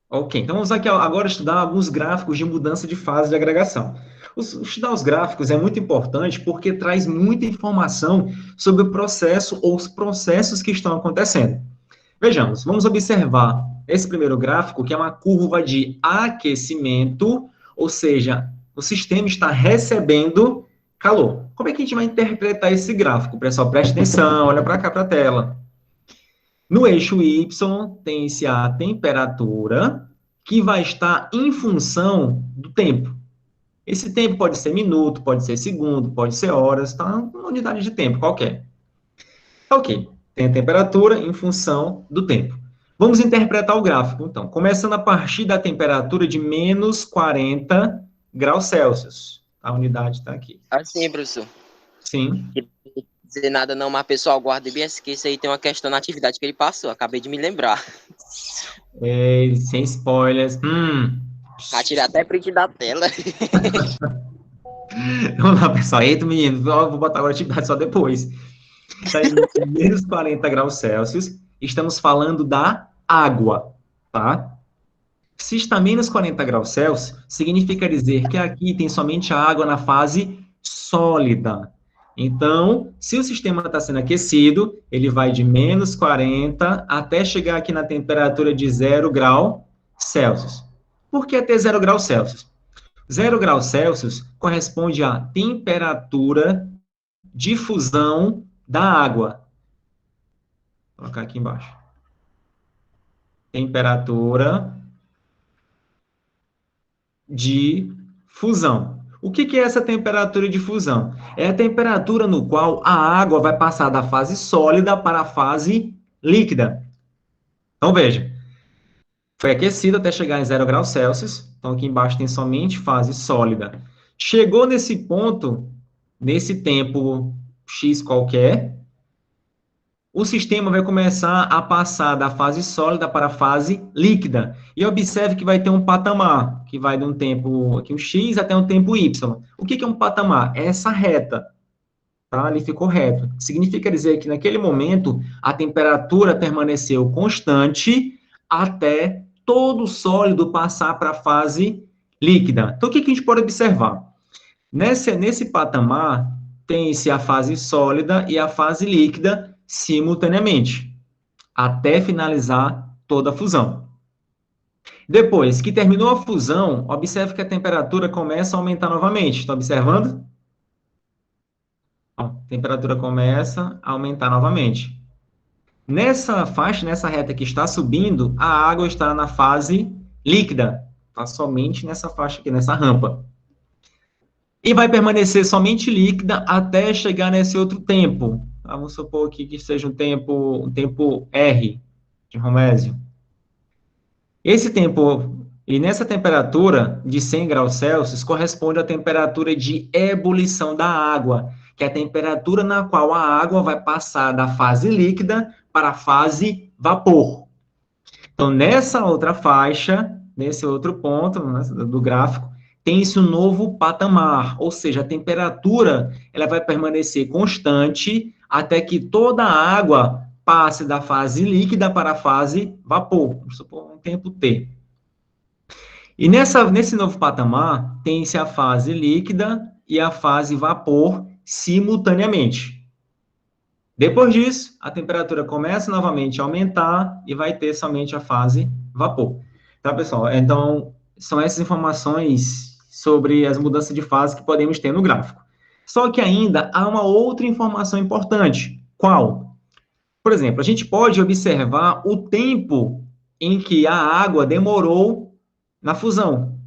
A: Ok, então vamos aqui agora estudar alguns gráficos de mudança de fase de agregação. Estudar os gráficos é muito importante porque traz muita informação sobre o processo ou os processos que estão acontecendo. Vejamos, vamos observar esse primeiro gráfico, que é uma curva de aquecimento, ou seja, o sistema está recebendo calor. Como é que a gente vai interpretar esse gráfico? Pessoal, preste atenção, olha para cá para a tela. No eixo Y, tem-se a temperatura, que vai estar em função do tempo. Esse tempo pode ser minuto, pode ser segundo, pode ser horas, tá? Uma unidade de tempo qualquer. Ok, tem a temperatura em função do tempo. Vamos interpretar o gráfico, então. Começando a partir da temperatura de menos 40 graus Celsius. A unidade está aqui.
C: Assim, professor.
A: Sim.
C: Não dizer nada não, mas pessoal, guarde bem essa, que isso aí tem uma questão na atividade que ele passou. Acabei de me lembrar.
A: Sem spoilers.
C: Vai tirar até print da tela.
A: Vamos lá, pessoal. Eita, menino, vou botar agora a atividade só depois. Está em menos 40 graus Celsius. Estamos falando da água, tá? Se está menos 40 graus Celsius, significa dizer que aqui tem somente a água na fase sólida. Então, se o sistema está sendo aquecido, ele vai de menos 40 até chegar aqui na temperatura de 0 grau Celsius. Por que até 0 graus Celsius? 0 graus Celsius corresponde à temperatura de fusão da água. Vou colocar aqui embaixo. Temperatura de fusão. O que é essa temperatura de fusão? É a temperatura no qual a água vai passar da fase sólida para a fase líquida. Então, veja. Foi aquecida até chegar em 0 graus Celsius. Então, aqui embaixo tem somente fase sólida. Chegou nesse ponto, nesse tempo X qualquer, o sistema vai começar a passar da fase sólida para a fase líquida. E observe que vai ter um patamar, que vai de um tempo aqui, um X até um tempo Y. O que é um patamar? É essa reta. Tá? Ali ficou reto. Significa dizer que naquele momento a temperatura permaneceu constante até todo o sólido passar para a fase líquida. Então, o que a gente pode observar? Nesse patamar, tem-se a fase sólida e a fase líquida simultaneamente, até finalizar toda a fusão. Depois que terminou a fusão, observe que a temperatura começa a aumentar novamente. Está observando? Ó, a temperatura começa a aumentar novamente. Nessa faixa, nessa reta que está subindo, a água está na fase líquida. Está somente nessa faixa aqui, nessa rampa. E vai permanecer somente líquida até chegar nesse outro tempo. Vamos supor aqui que seja um tempo R, de Romésio. Esse tempo, e nessa temperatura de 100 graus Celsius, corresponde à temperatura de ebulição da água, que é a temperatura na qual a água vai passar da fase líquida para a fase vapor. Então, nessa outra faixa, nesse outro ponto do gráfico, tem-se um novo patamar, ou seja, a temperatura ela vai permanecer constante até que toda a água passe da fase líquida para a fase vapor, vamos supor um tempo T. E nesse novo patamar, tem-se a fase líquida e a fase vapor simultaneamente. Depois disso, a temperatura começa novamente a aumentar e vai ter somente a fase vapor. Tá, pessoal? Então, são essas informações sobre as mudanças de fase que podemos ter no gráfico. Só que ainda há uma outra informação importante. Qual? Por exemplo, a gente pode observar o tempo em que a água demorou na fusão.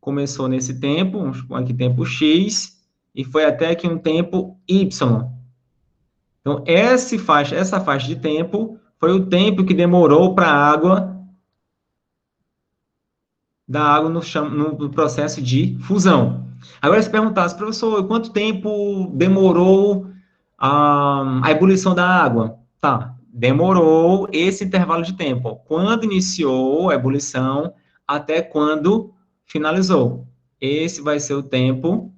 A: Começou nesse tempo, vamos supor aqui tempo X, e foi até aqui um tempo Y. Então, essa faixa de tempo foi o tempo que demorou para a água no processo de fusão. Agora, se perguntasse, professor, quanto tempo demorou a ebulição da água? Tá, demorou esse intervalo de tempo. Quando iniciou a ebulição até quando finalizou. Esse vai ser o tempo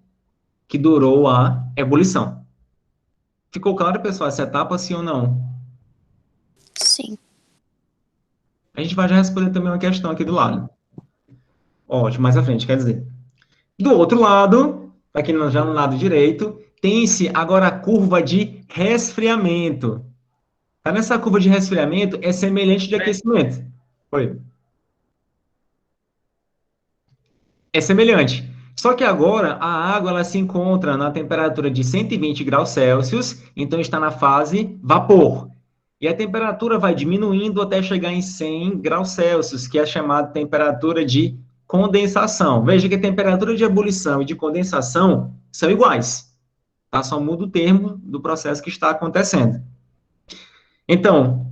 A: que durou a ebulição. Ficou claro, pessoal, essa etapa, sim ou não?
J: Sim.
A: A gente vai já responder também uma questão aqui do lado. Ótimo, mais à frente, quer dizer. Do outro lado, aqui já no lado direito, tem-se agora a curva de resfriamento. Tá nessa curva de resfriamento, é semelhante de aquecimento. Oi. É semelhante. Só que agora, a água ela se encontra na temperatura de 120 graus Celsius, então está na fase vapor. E a temperatura vai diminuindo até chegar em 100 graus Celsius, que é a chamada temperatura de condensação. Veja que a temperatura de ebulição e de condensação são iguais. Tá? Só muda o termo do processo que está acontecendo. Então,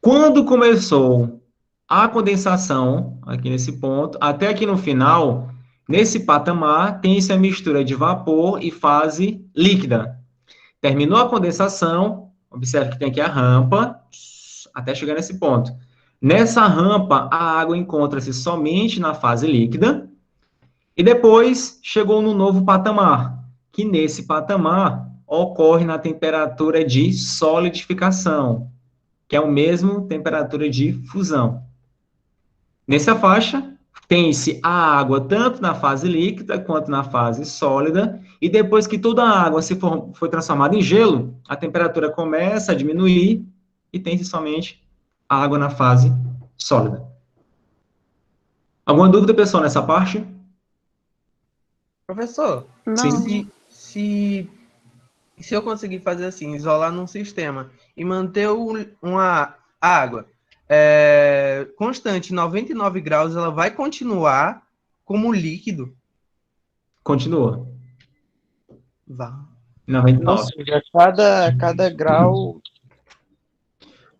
A: quando começou a condensação, aqui nesse ponto, até aqui no final, nesse patamar, tem-se a mistura de vapor e fase líquida. Terminou a condensação, observe que tem aqui a rampa, até chegar nesse ponto. Nessa rampa, a água encontra-se somente na fase líquida, e depois chegou no novo patamar, que nesse patamar ocorre na temperatura de solidificação, que é o mesmo temperatura de fusão. Nessa faixa, tem-se a água tanto na fase líquida quanto na fase sólida, e depois que toda a água foi transformada em gelo, a temperatura começa a diminuir e tem-se somente a água na fase sólida. Alguma dúvida, pessoal, nessa parte?
B: Professor,
J: Não.
B: se E se eu conseguir fazer assim, isolar num sistema e manter uma água constante, 99 graus, ela vai continuar como líquido?
A: Continua.
B: Vai.
A: 99.
E: Ou seja, cada grau.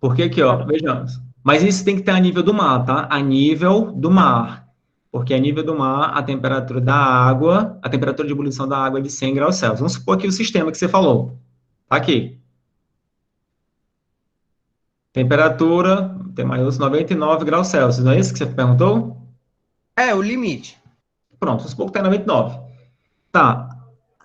A: Porque aqui, ó, vejamos. Mas isso tem que estar a nível do mar, tá? A nível do mar. Porque a nível do mar, a temperatura da água, a temperatura de ebulição da água é de 100 graus Celsius. Vamos supor aqui o sistema que você falou. Tá aqui. Temperatura, T maiúsculo, 99 graus Celsius. Não é isso que você perguntou?
B: É, o limite.
A: Pronto, vamos supor que está 99. Tá.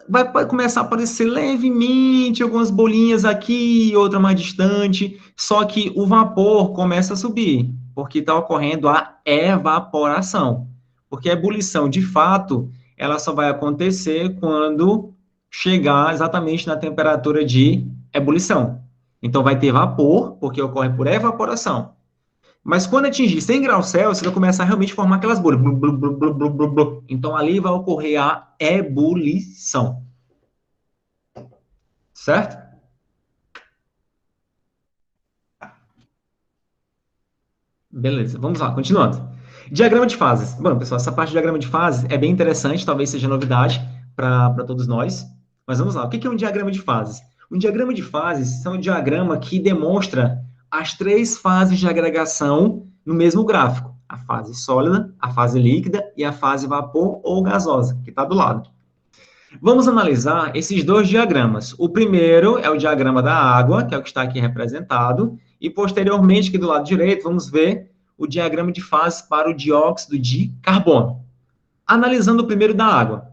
A: Vai começar a aparecer levemente algumas bolinhas aqui, outra mais distante, só que o vapor começa a subir, porque está ocorrendo a evaporação. Porque a ebulição, de fato, ela só vai acontecer quando chegar exatamente na temperatura de ebulição. Então, vai ter vapor, porque ocorre por evaporação. Mas quando atingir 100 graus Celsius, vai começar a realmente formar aquelas bolhas. Blu, blu, blu, blu, blu, blu, blu. Então, ali vai ocorrer a ebulição. Certo? Beleza, vamos lá, continuando. Diagrama de fases. Bom, pessoal, essa parte de diagrama de fases é bem interessante, talvez seja novidade para todos nós. Mas vamos lá, o que é um diagrama de fases? Um diagrama de fases é um diagrama que demonstra as 3 fases de agregação no mesmo gráfico. A fase sólida, a fase líquida e a fase vapor ou gasosa, que está do lado. Vamos analisar esses 2 diagramas. O primeiro é o diagrama da água, que é o que está aqui representado, e posteriormente, aqui do lado direito, vamos ver o diagrama de fases para o dióxido de carbono. Analisando o primeiro da água.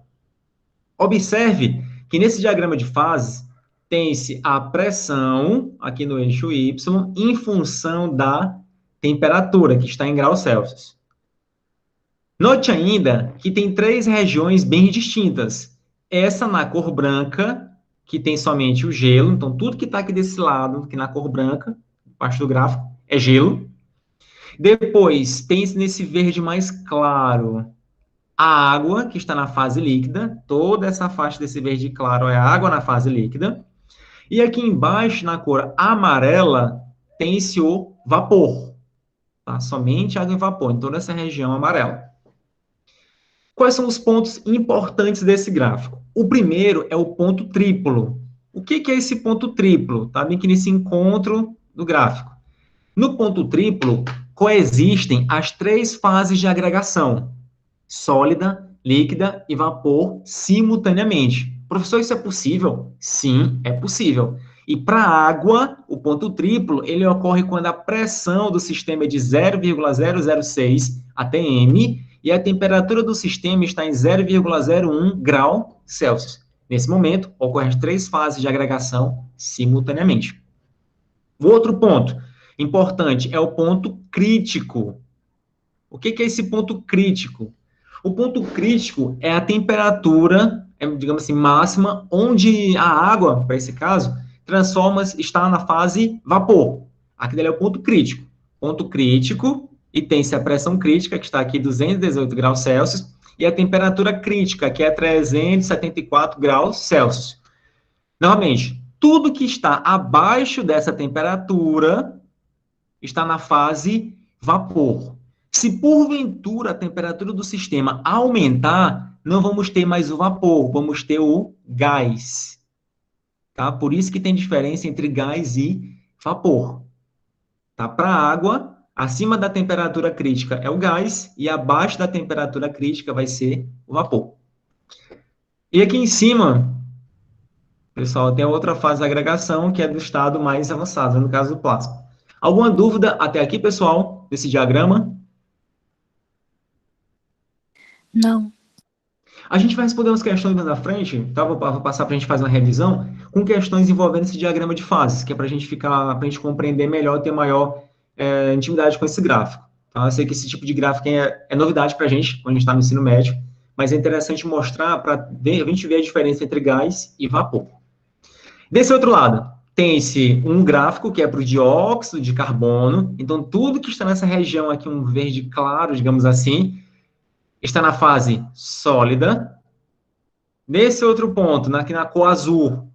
A: Observe que nesse diagrama de fases tem-se a pressão, aqui no eixo Y, em função da temperatura, que está em graus Celsius. Note ainda que tem 3 regiões bem distintas. Essa na cor branca, que tem somente o gelo, então tudo que está aqui desse lado, aqui na cor branca, parte do gráfico, é gelo. Depois, tem nesse verde mais claro, a água, que está na fase líquida, toda essa faixa desse verde claro é a água na fase líquida. E aqui embaixo, na cor amarela, tem-se o vapor, tá? Somente água e vapor, em toda essa região amarela. Quais são os pontos importantes desse gráfico? O primeiro é o ponto triplo. O que é esse ponto triplo? Tá bem que nesse encontro do gráfico. No ponto triplo, coexistem as 3 fases de agregação: sólida, líquida e vapor simultaneamente. Professor, isso é possível? Sim, é possível. E para a água, o ponto triplo, ele ocorre quando a pressão do sistema é de 0,006 atm e a temperatura do sistema está em 0,01 grau Celsius. Nesse momento, ocorrem as 3 fases de agregação simultaneamente. O outro ponto importante é o ponto crítico. O que é esse ponto crítico? O ponto crítico é a temperatura, digamos assim, máxima, onde a água, para esse caso, está na fase vapor. Aqui é o ponto crítico. Ponto crítico, e tem-se a pressão crítica, que está aqui 218 graus Celsius, e a temperatura crítica, que é 374 graus Celsius. Novamente, tudo que está abaixo dessa temperatura está na fase vapor. Se porventura a temperatura do sistema aumentar, não vamos ter mais o vapor, vamos ter o gás. Tá? Por isso que tem diferença entre gás e vapor. Tá? Para a água, acima da temperatura crítica é o gás e abaixo da temperatura crítica vai ser o vapor. E aqui em cima, pessoal, tem a outra fase de agregação, que é do estado mais avançado, no caso do plasma. Alguma dúvida até aqui, pessoal, desse diagrama?
G: Não.
A: A gente vai responder umas questões mais na frente, tá? Vou passar para a gente fazer uma revisão com questões envolvendo esse diagrama de fases, que é para a gente compreender melhor, ter maior intimidade com esse gráfico. Tá? Eu sei que esse tipo de gráfico é novidade para a gente, quando a gente está no ensino médio, mas é interessante mostrar para a gente ver a diferença entre gás e vapor. Desse outro lado, tem-se um gráfico que é para o dióxido de carbono, então tudo que está nessa região aqui, um verde claro, digamos assim, está na fase sólida. Nesse outro ponto, aqui na cor azul,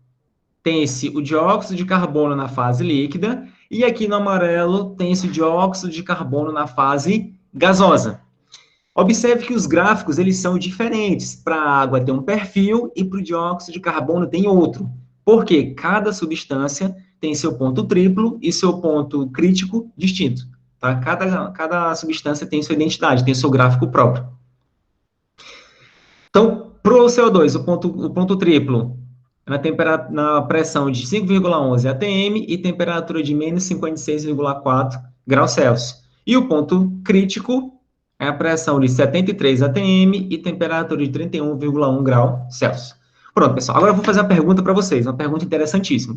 A: tem-se o dióxido de carbono na fase líquida, e aqui no amarelo tem-se o dióxido de carbono na fase gasosa. Observe que os gráficos, eles são diferentes. Para a água tem um perfil e para o dióxido de carbono tem outro. Porque cada substância tem seu ponto triplo e seu ponto crítico distinto. Tá? Cada substância tem sua identidade, tem seu gráfico próprio. Então, para o CO2, o ponto triplo, na pressão de 5,11 atm e temperatura de menos 56,4 graus Celsius. E o ponto crítico é a pressão de 73 atm e temperatura de 31,1 graus Celsius. Pronto, pessoal. Agora eu vou fazer uma pergunta para vocês, uma pergunta interessantíssima.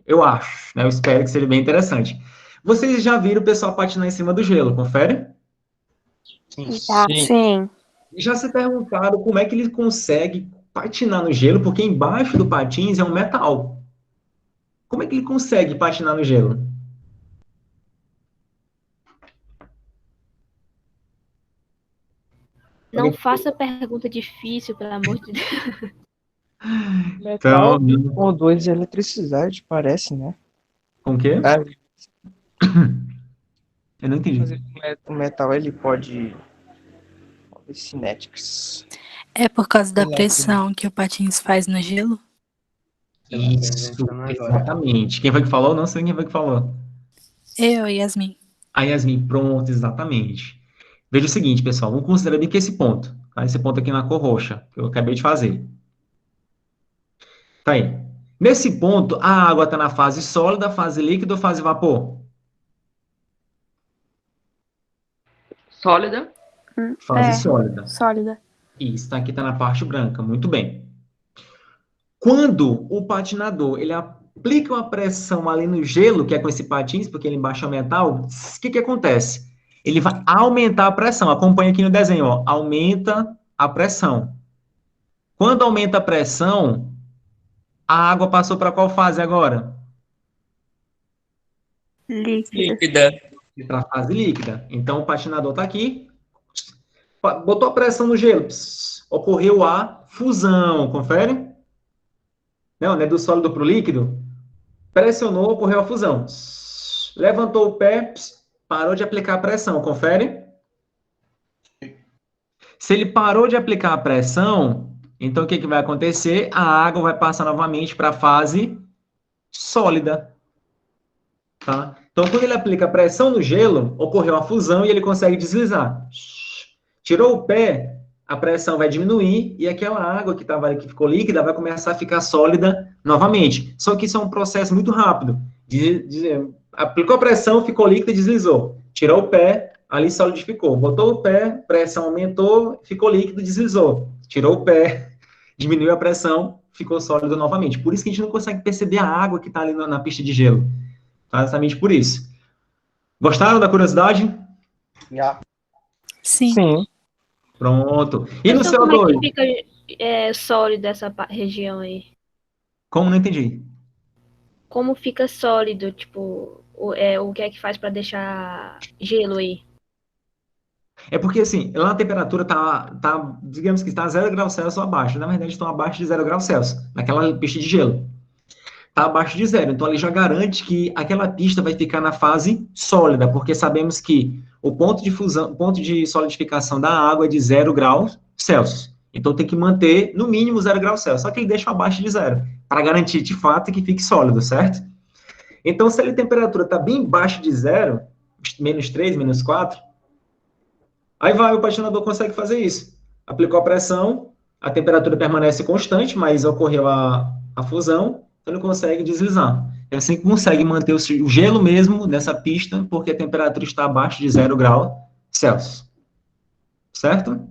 A: Eu acho, né? Eu espero que seja bem interessante. Vocês já viram o pessoal patinar em cima do gelo, confere?
G: Sim.
A: Já se perguntaram como é que ele consegue patinar no gelo, porque embaixo do patins é um metal. Como é que ele consegue patinar no gelo?
K: Não faça pergunta difícil, pelo amor de Deus.
E: Metal
A: Então,
E: conduz eletricidade, parece, né?
A: com o quê? Eu não entendi.
E: Mas o metal, ele pode... cinéticos.
J: É por causa da pressão que o patins faz no gelo?
A: Isso, exatamente. Quem foi que falou? Não sei quem foi que falou.
J: Eu, Yasmin.
A: A Yasmin, pronto, exatamente. Veja o seguinte, pessoal, vamos considerar bem que esse ponto, tá? Esse ponto aqui na cor roxa, que eu acabei de fazer. Tá aí. Nesse ponto, a água está na fase sólida, fase líquida ou fase vapor?
K: Sólida.
A: Fase sólida.
G: Sólida.
A: Isso, aqui está na parte branca, muito bem. Quando o patinador, ele aplica uma pressão ali no gelo, que é com esse patins, porque ele embaixo é metal, o que acontece? Ele vai aumentar a pressão, acompanha aqui no desenho, ó, aumenta a pressão. Quando aumenta a pressão, a água passou para qual fase agora?
I: Líquida.
A: Para a fase líquida. Então, o patinador está aqui, botou a pressão no gelo, ocorreu a fusão, confere? Não, né, do sólido para o líquido, pressionou, ocorreu a fusão. Levantou o pé, parou de aplicar a pressão, confere? Se ele parou de aplicar a pressão, então o que vai acontecer? A água vai passar novamente para a fase sólida. Tá? Então, quando ele aplica a pressão no gelo, ocorreu a fusão e ele consegue deslizar. Tirou o pé, a pressão vai diminuir e aquela água que ficou líquida vai começar a ficar sólida novamente. Só que isso é um processo muito rápido. Aplicou a pressão, ficou líquida e deslizou. Tirou o pé, ali solidificou. Botou o pé, pressão aumentou, ficou líquido e deslizou. Tirou o pé, diminuiu a pressão, ficou sólido novamente. Por isso que a gente não consegue perceber a água que está ali na pista de gelo. Exatamente por isso. Gostaram da curiosidade?
B: Já.
J: Sim.
A: Pronto. E no
K: Então, como é
A: CO2?
K: que fica sólido essa região aí?
A: Como? Não entendi.
K: Como fica sólido, tipo, o que é que faz para deixar gelo aí?
A: É porque, assim, lá a temperatura digamos que está 0 graus Celsius ou abaixo. Na verdade, estão abaixo de 0 graus Celsius, naquela pista de gelo. Está abaixo de zero. Então, ali já garante que aquela pista vai ficar na fase sólida, porque sabemos que o ponto de fusão, o ponto de solidificação da água é de 0 graus Celsius. Então, tem que manter, no mínimo, 0 graus Celsius. Só que ele deixa abaixo de zero, para garantir, de fato, que fique sólido, certo? Então, se a temperatura está bem abaixo de zero, menos 3, menos 4, aí o patinador consegue fazer isso. Aplicou a pressão, a temperatura permanece constante, mas ocorreu a fusão, então ele consegue deslizar. É assim que consegue manter o gelo mesmo nessa pista, porque a temperatura está abaixo de 0 graus Celsius. Certo?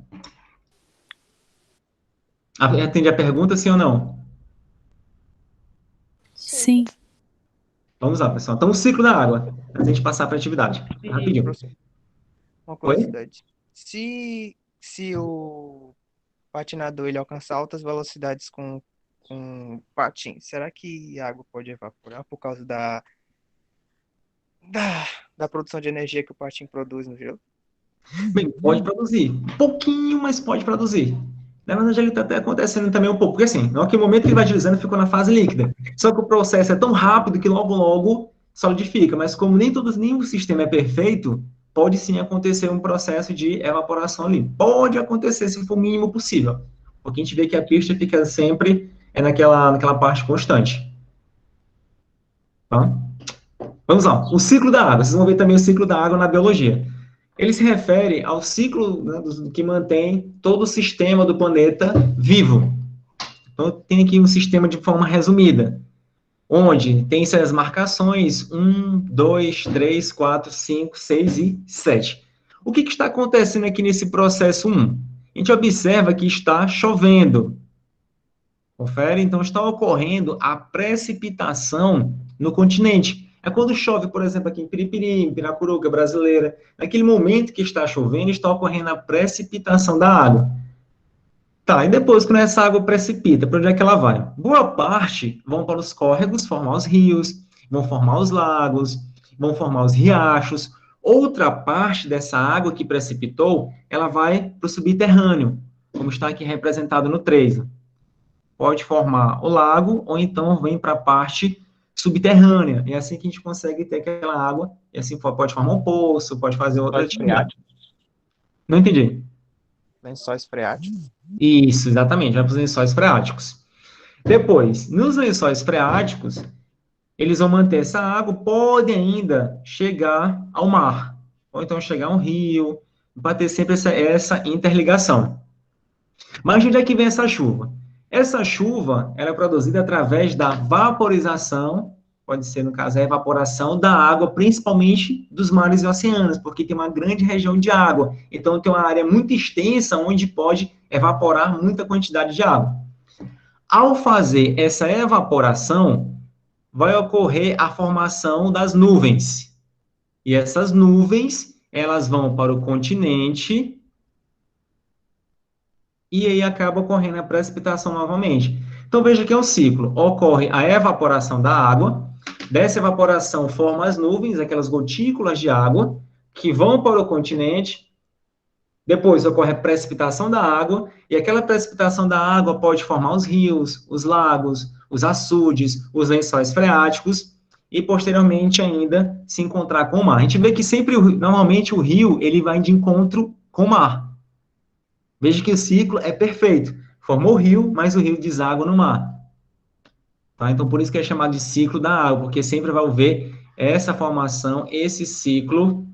A: Atende a pergunta, sim ou não?
J: Sim.
A: Vamos lá, pessoal. Então, o ciclo da água. Antes de a gente passar para a atividade. Rapidinho.
E: Uma curiosidade. Se o patinador ele alcançar altas velocidades com patins, será que a água pode evaporar por causa da produção de energia que o patim produz no gelo?
A: Bem, pode produzir. Um pouquinho, mas pode produzir. Na verdade, ele está até acontecendo também um pouco, porque assim, naquele momento que ele vai deslizando, ficou na fase líquida. Só que o processo é tão rápido que logo solidifica, mas como nem o sistema é perfeito, pode sim acontecer um processo de evaporação ali. Pode acontecer se for o mínimo possível, porque a gente vê que a pista fica sempre naquela parte constante. Tá? Vamos lá, o ciclo da água. Vocês vão ver também o ciclo da água na biologia. Ele se refere ao ciclo, né, que mantém todo o sistema do planeta vivo. Então, tem aqui um sistema de forma resumida, onde tem essas marcações 1, 2, 3, 4, 5, 6 e 7. O que está acontecendo aqui nesse processo 1? A gente observa que está chovendo. Confere? Então, está ocorrendo a precipitação no continente. É quando chove, por exemplo, aqui em Piripiri, em Piracuruca, Brasileira. Naquele momento que está chovendo, está ocorrendo a precipitação da água. Tá, e depois, quando essa água precipita, para onde é que ela vai? Boa parte vão para os córregos formar os rios, vão formar os lagos, vão formar os riachos. Outra parte dessa água que precipitou, ela vai para o subterrâneo, como está aqui representado no 3. Pode formar o lago, ou então vem para a parte subterrânea. É assim que a gente consegue ter aquela água, e assim pode formar um poço, pode fazer outra atividade. Não entendi.
E: Lençóis freáticos?
A: Isso, exatamente, vai para os lençóis freáticos. Depois, nos lençóis freáticos, eles vão manter essa água, podem ainda chegar ao mar, ou então chegar a um rio, para ter sempre essa interligação. Mas de onde é que vem essa chuva? Essa chuva, ela é produzida através da vaporização, pode ser, no caso, a evaporação da água, principalmente dos mares e oceanos, porque tem uma grande região de água. Então, tem uma área muito extensa onde pode evaporar muita quantidade de água. Ao fazer essa evaporação, vai ocorrer a formação das nuvens. E essas nuvens, elas vão para o continente, e aí acaba ocorrendo a precipitação novamente. Então, veja que é um ciclo. Ocorre a evaporação da água, dessa evaporação forma as nuvens, aquelas gotículas de água, que vão para o continente, depois ocorre a precipitação da água, e aquela precipitação da água pode formar os rios, os lagos, os açudes, os lençóis freáticos, e posteriormente ainda se encontrar com o mar. A gente vê que sempre, normalmente, o rio, ele vai de encontro com o mar. Veja que o ciclo é perfeito. Formou o rio, mas o rio deságua no mar. Tá? Então, por isso que é chamado de ciclo da água, porque sempre vai haver essa formação, esse ciclo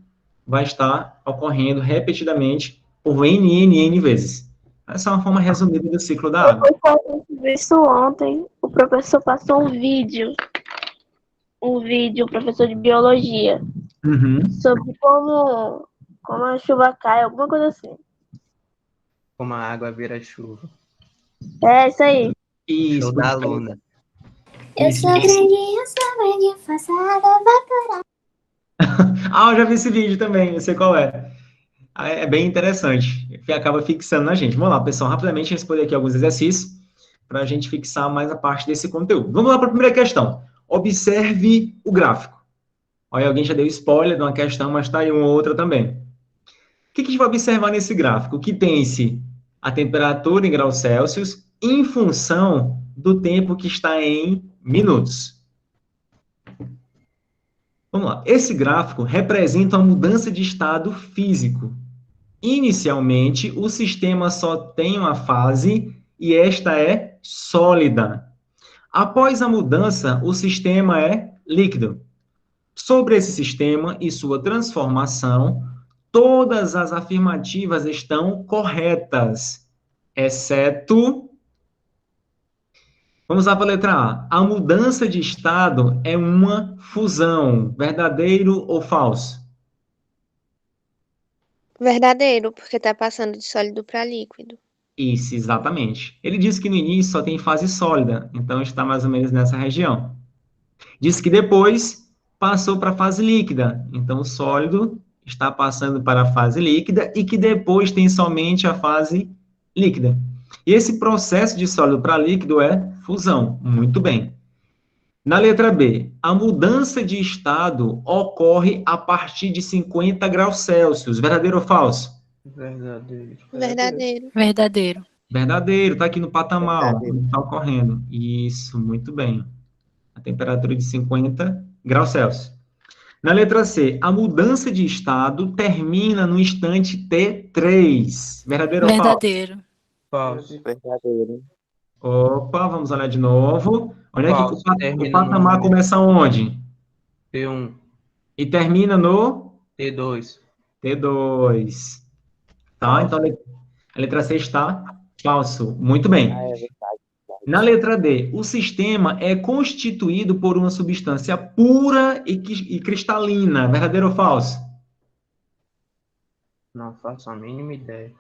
A: vai estar ocorrendo repetidamente por N vezes. Essa é uma forma resumida do ciclo da água.
F: Eu vi isso ontem. O professor passou um vídeo, o professor de biologia, sobre como a chuva cai, alguma coisa assim.
B: Como a água vira chuva.
F: É, isso aí.
B: Show da aluna.
L: Eu sou grande, faço a água evaporar.
A: Ah, eu já vi esse vídeo também, eu sei qual é. É bem interessante, que acaba fixando na gente. Vamos lá, pessoal, rapidamente responder aqui alguns exercícios, para a gente fixar mais a parte desse conteúdo. Vamos lá para a primeira questão. Observe o gráfico. Olha, alguém já deu spoiler de uma questão, mas está aí uma outra também. O que a gente vai observar nesse gráfico? Que tem-se a temperatura em graus Celsius em função do tempo que está em minutos. Vamos lá. Esse gráfico representa uma mudança de estado físico. Inicialmente, o sistema só tem uma fase e esta é sólida. Após a mudança, o sistema é líquido. Sobre esse sistema e sua transformação, todas as afirmativas estão corretas, exceto... Vamos lá para a letra A. A mudança de estado é uma fusão. Verdadeiro ou falso?
D: Verdadeiro, porque está passando de sólido para líquido.
A: Isso, exatamente. Ele disse que no início só tem fase sólida, então está mais ou menos nessa região. Diz que depois passou para a fase líquida, então o sólido está passando para a fase líquida e que depois tem somente a fase líquida. E esse processo de sólido para líquido é fusão. Muito bem. Na letra B, a mudança de estado ocorre a partir de 50 graus Celsius. Verdadeiro ou falso?
B: Verdadeiro.
D: Verdadeiro.
J: Verdadeiro.
A: Verdadeiro, tá aqui no patamar, ó,
B: Verdadeiro.
A: tá ocorrendo. Isso, muito bem. A temperatura de 50 graus Celsius. Na letra C, a mudança de estado termina no instante T3. Verdadeiro ou falso?
J: Verdadeiro.
B: Falso.
C: Verdadeiro.
A: Opa, vamos olhar de novo. Onde é que
B: Falso.
A: o
B: Termina no
A: patamar começa onde?
B: T1,
A: E termina no
B: T2.
A: T2. Tá? Então a letra C está falso. Muito bem.
C: Ah, é verdade.
A: Na letra D, o sistema é constituído por uma substância pura e cristalina. Verdadeiro ou falso?
B: Não faço a mínima ideia.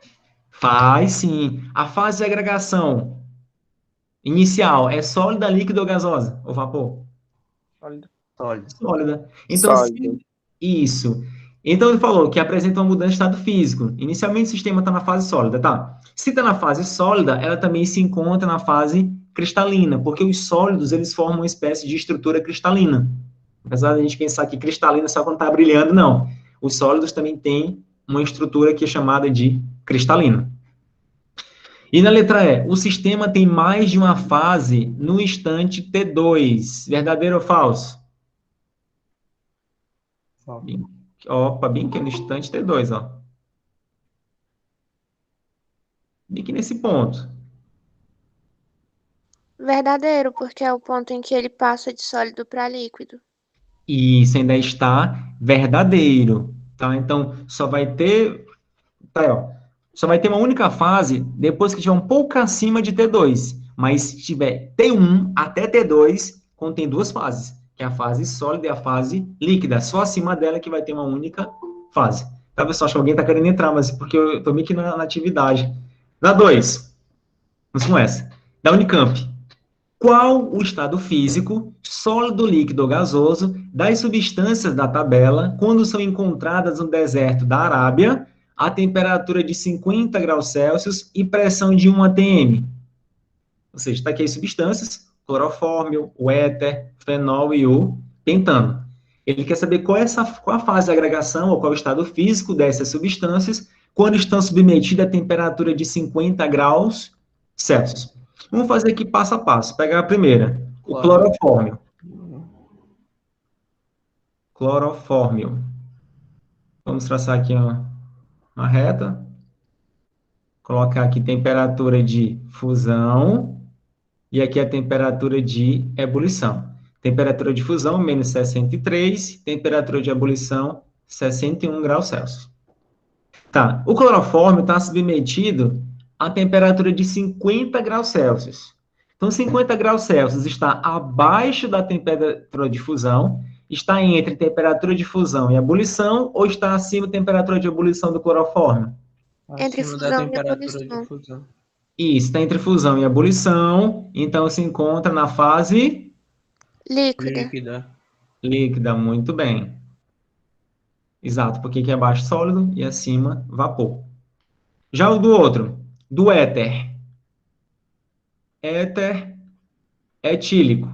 A: Faz sim. A fase de agregação inicial é sólida, líquida ou gasosa? Ou vapor?
B: Sólido.
A: Sólida. Então,
C: Sólido.
A: isso. Então, ele falou que apresenta uma mudança de estado físico. Inicialmente, o sistema está na fase sólida, tá? Se está na fase sólida, ela também se encontra na fase cristalina, porque os sólidos, eles formam uma espécie de estrutura cristalina. Apesar de a gente pensar que cristalina só quando está brilhando, não. Os sólidos também têm uma estrutura que é chamada de cristalina. E na letra E, o sistema tem mais de uma fase no instante T2. Verdadeiro ou falso?
B: Falso.
A: Opa, bem que no instante T2, ó. Bem que nesse ponto.
D: Verdadeiro, porque é o ponto em que ele passa de sólido para líquido.
A: E isso ainda está verdadeiro, tá? Então, só vai ter... Tá aí, ó. Só vai ter uma única fase depois que estiver um pouco acima de T2. Mas se tiver T1 até T2, contém duas fases, que é a fase sólida e a fase líquida. Só acima dela que vai ter uma única fase. Tá, pessoal? Acho que alguém está querendo entrar, mas porque eu estou meio que na atividade. Na 2. Vamos com essa. Da Unicamp. Qual o estado físico, sólido, líquido ou gasoso, das substâncias da tabela quando são encontradas no deserto da Arábia a temperatura de 50 graus Celsius e pressão de 1 atm? Ou seja, está aqui as substâncias, clorofórmio, o éter, fenol e o pentano. Ele quer saber qual a fase de agregação ou qual o estado físico dessas substâncias quando estão submetidas a temperatura de 50 graus Celsius. Vamos fazer aqui passo a passo. Pegar a primeira, o clorofórmio. Clorofórmio. Vamos traçar aqui uma reta. Colocar aqui temperatura de fusão. E aqui a temperatura de ebulição. Temperatura de fusão, menos 63. Temperatura de ebulição, 61 graus Celsius. Tá. O clorofórmio está submetido a temperatura de 50 graus Celsius. Então, 50 graus Celsius está abaixo da temperatura de fusão, está entre temperatura de fusão e ebulição, ou está acima da temperatura de ebulição do clorofórmio?
D: Entre
B: Acima
D: fusão
B: da
D: e
B: temperatura
D: ebulição.
B: de fusão.
A: Isso, está entre fusão e ebulição, então se encontra na fase
D: Líquida.
A: líquida, muito bem. Exato, porque aqui é abaixo sólido e acima vapor. Já o do outro, do éter. Éter etílico.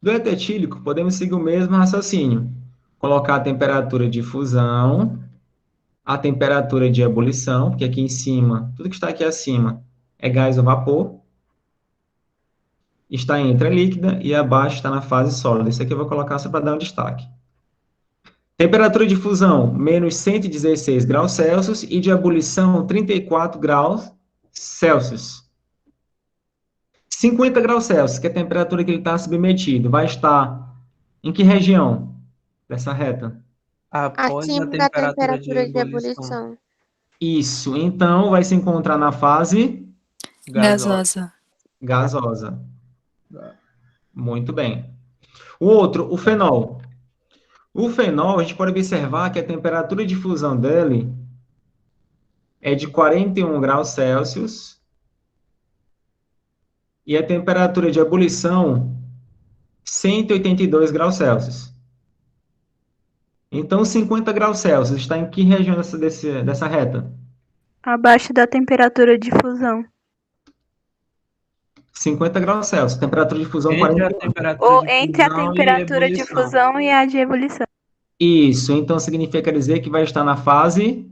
A: Do éter etílico, podemos seguir o mesmo raciocínio. Colocar a temperatura de fusão, a temperatura de ebulição, porque aqui em cima, tudo que está aqui acima é gás ou vapor. Está entre a líquida e abaixo está na fase sólida. Isso aqui eu vou colocar só para dar um destaque. Temperatura de fusão, menos 116 graus Celsius e de ebulição, 34 graus Celsius. 50 graus Celsius, que é a temperatura que ele está submetido, vai estar em que região dessa reta?
B: Após
D: Acima
B: a
D: da
B: temperatura
D: temperatura
B: de
D: de
B: ebulição.
D: ebulição.
A: Isso, então vai se encontrar na fase
J: Gasosa.
A: gasosa. Muito bem. O outro, o fenol. O fenol, a gente pode observar que a temperatura de fusão dele é de 41 graus Celsius e a temperatura de ebulição 182 graus Celsius. Então, 50 graus Celsius está em que região dessa reta?
F: Abaixo da temperatura de fusão.
A: 50 graus Celsius, temperatura de fusão
B: Entre
A: 41.
B: a temperatura
F: Ou
B: de
F: entre a
B: fusão e
F: temperatura de
B: ebulição.
F: fusão e a de ebulição.
A: Isso, então significa dizer que vai estar na fase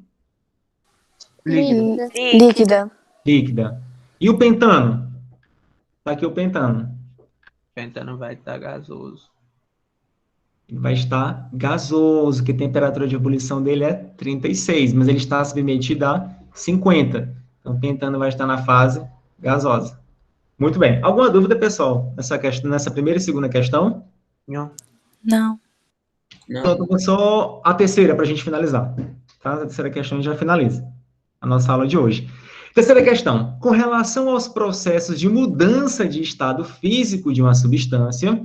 D: Líquida.
J: Líquida.
A: Líquida. E o pentano? Tá aqui o pentano.
B: Pentano vai estar gasoso.
A: Ele vai estar gasoso, que a temperatura de ebulição dele é 36, mas ele está submetido a 50. Então, o pentano vai estar na fase gasosa. Muito bem. Alguma dúvida, pessoal, nessa primeira e segunda questão?
B: Não.
J: Não.
A: Então, só a terceira para a gente finalizar. Tá? A terceira questão a gente já finaliza a nossa aula de hoje. Terceira questão. Com relação aos processos de mudança de estado físico de uma substância,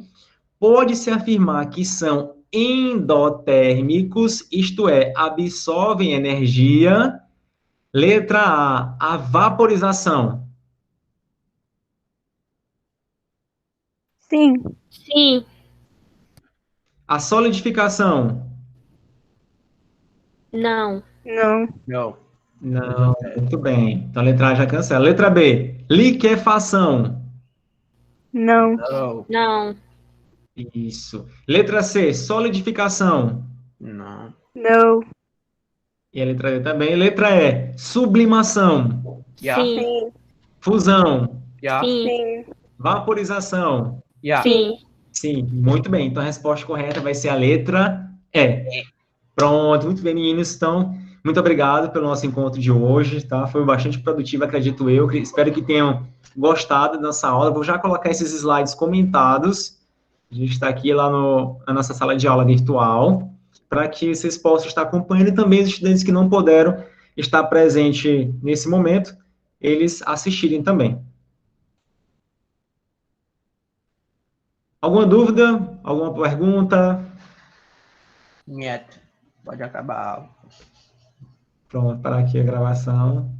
A: pode-se afirmar que são endotérmicos, isto é, absorvem energia. Letra A vaporização.
F: Sim.
K: Sim.
A: A solidificação.
K: Não.
F: Não.
B: Não.
A: Não, muito bem. Então, a letra A já cancela. Letra B, liquefação.
F: Não.
B: Não.
K: Não.
A: Isso. Letra C, solidificação.
B: Não.
F: Não.
A: E a letra D também. Letra E, sublimação.
B: Yeah.
K: Sim.
A: Fusão.
B: Yeah.
K: Sim.
F: Sim.
A: Vaporização.
B: Yeah.
K: Sim.
A: Sim, muito bem. Então, a resposta correta vai ser a letra E. Pronto, muito bem, meninos. Então, muito obrigado pelo nosso encontro de hoje, tá? Foi bastante produtivo, acredito eu. Espero que tenham gostado da nossa aula. Vou já colocar esses slides comentados. A gente está aqui lá na nossa sala de aula virtual, para que vocês possam estar acompanhando, e também os estudantes que não puderam estar presentes nesse momento, eles assistirem também. Alguma dúvida? Alguma pergunta?
B: Nieto. Pode acabar a aula.
A: Pronto, parar aqui a gravação.